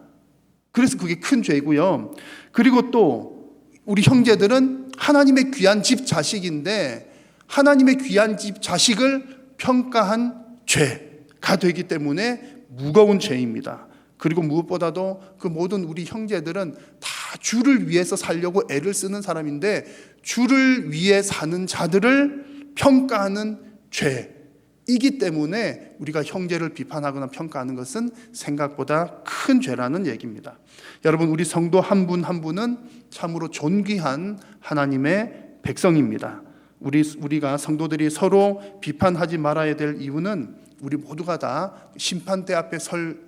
E: 그래서 그게 큰 죄고요. 그리고 또 우리 형제들은 하나님의 귀한 집 자식인데 하나님의 귀한 집 자식을 평가한 죄가 되기 때문에 무거운 죄입니다. 그리고 무엇보다도 그 모든 우리 형제들은 다 주를 위해서 살려고 애를 쓰는 사람인데 주를 위해 사는 자들을 평가하는 죄이기 때문에 우리가 형제를 비판하거나 평가하는 것은 생각보다 큰 죄라는 얘기입니다. 여러분, 우리 성도 한 분 한 분은 참으로 존귀한 하나님의 백성입니다. 우리가 성도들이 서로 비판하지 말아야 될 이유는 우리 모두가 다 심판대 앞에 설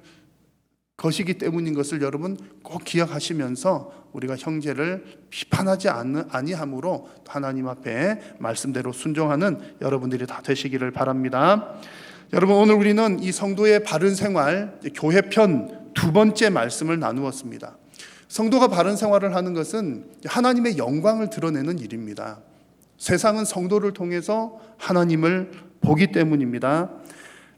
E: 것이기 때문인 것을 여러분 꼭 기억하시면서 우리가 형제를 비판하지 아니함으로 하나님 앞에 말씀대로 순종하는 여러분들이 다 되시기를 바랍니다. 여러분, 오늘 우리는 이 성도의 바른 생활, 교회편 두 번째 말씀을 나누었습니다. 성도가 바른 생활을 하는 것은 하나님의 영광을 드러내는 일입니다. 세상은 성도를 통해서 하나님을 보기 때문입니다.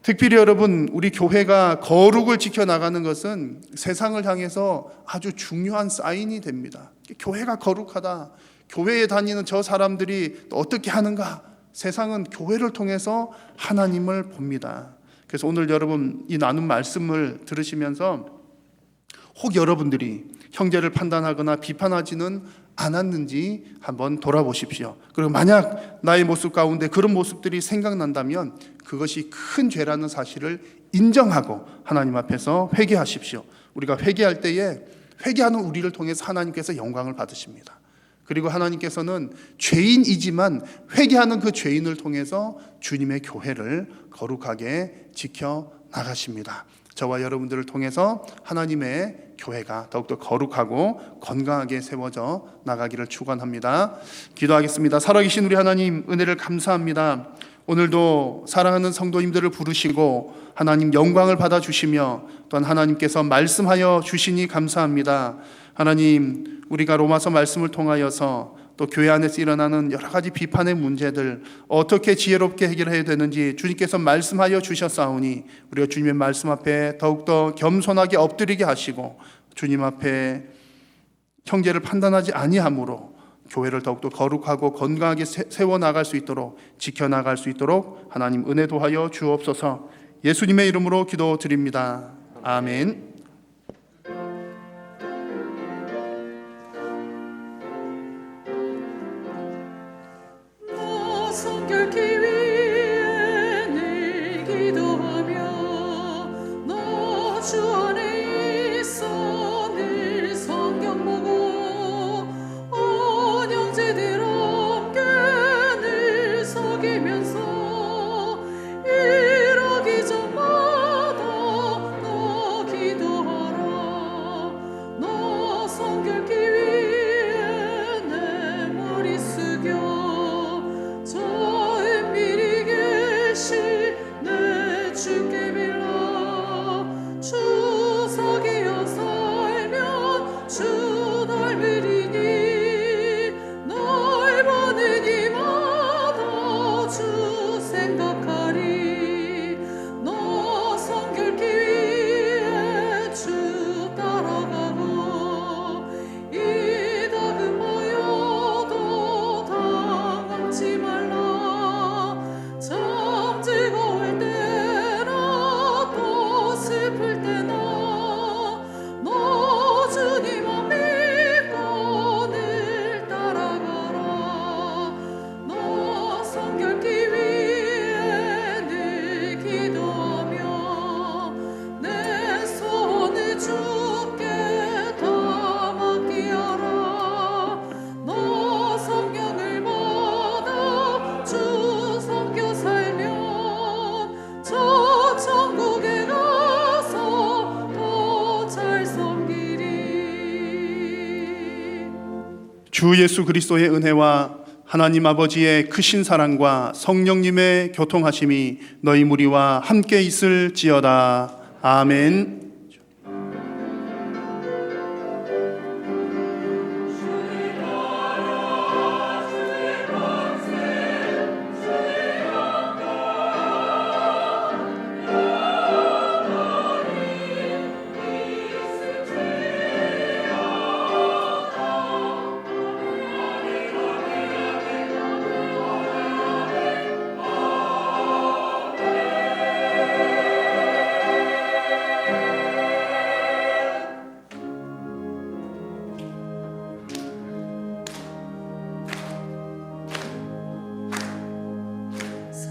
E: 특별히 여러분, 우리 교회가 거룩을 지켜나가는 것은 세상을 향해서 아주 중요한 사인이 됩니다. 교회가 거룩하다, 교회에 다니는 저 사람들이 어떻게 하는가, 세상은 교회를 통해서 하나님을 봅니다. 그래서 오늘 여러분 이 나눈 말씀을 들으시면서 혹 여러분들이 형제를 판단하거나 비판하지는 않았는지 한번 돌아보십시오. 그리고 만약 나의 모습 가운데 그런 모습들이 생각난다면 그것이 큰 죄라는 사실을 인정하고 하나님 앞에서 회개하십시오. 우리가 회개할 때에 회개하는 우리를 통해서 하나님께서 영광을 받으십니다. 그리고 하나님께서는 죄인이지만 회개하는 그 죄인을 통해서 주님의 교회를 거룩하게 지켜 나가십니다. 저와 여러분들을 통해서 하나님의 교회가 더욱더 거룩하고 건강하게 세워져 나가기를 축원합니다. 기도하겠습니다. 살아계신 우리 하나님, 은혜를 감사합니다. 오늘도 사랑하는 성도님들을 부르시고 하나님 영광을 받아주시며 또한 하나님께서 말씀하여 주시니 감사합니다. 하나님, 우리가 로마서 말씀을 통하여서 또 교회 안에서 일어나는 여러 가지 비판의 문제들 어떻게 지혜롭게 해결해야 되는지 주님께서 말씀하여 주셨사오니 우리가 주님의 말씀 앞에 더욱더 겸손하게 엎드리게 하시고 주님 앞에 형제를 판단하지 아니함으로 교회를 더욱더 거룩하고 건강하게 세워나갈 수 있도록 지켜나갈 수 있도록 하나님 은혜 도하여 주옵소서. 예수님의 이름으로 기도드립니다. 아멘.
C: 너 성결케 위해 늘 기도하며 너 주 안에 있어 늘 성경 보고 온 형제들 함께 늘 속이면서 일하기 전마다 너 기도하라. 너 성결케 위해 내 머리 숙여 저 은밀히 계신 내 주께 빌라. 주 사귀어 살면 주 날 비리니 날 보는 이마다 주 생각하리. 너 성결케 위해 주 따라가고 이다금하여도 당황치 말라. 참 즐거울 때나 또 슬플 때나 너 주님만 믿고 늘 따라가라. 너 성결케 위해 늘 기도하며 내 손을 주께 다 맡기어라. 너 성경을 받아 주 섬겨 살면 저 천국에 가서 더 잘 섬기리.
E: 주 예수 그리스도의 은혜와 하나님 아버지의 크신 사랑과 성령님의 교통하심이 너희 무리와 함께 있을지어다. 아멘.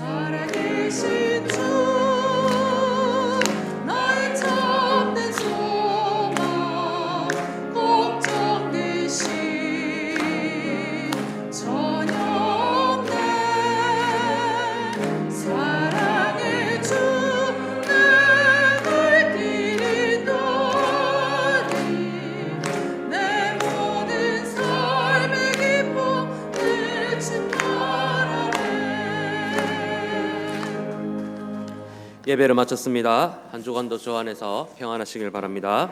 C: 살아계신 주 나의 참된 소망 걱정 대신 전혀 없네. 사랑의 주 내갈 길이 너니 내 모든 삶의 기쁨을 충만하네.
B: 예배를 마쳤습니다. 한 주간도 주 안에서 평안하시길 바랍니다.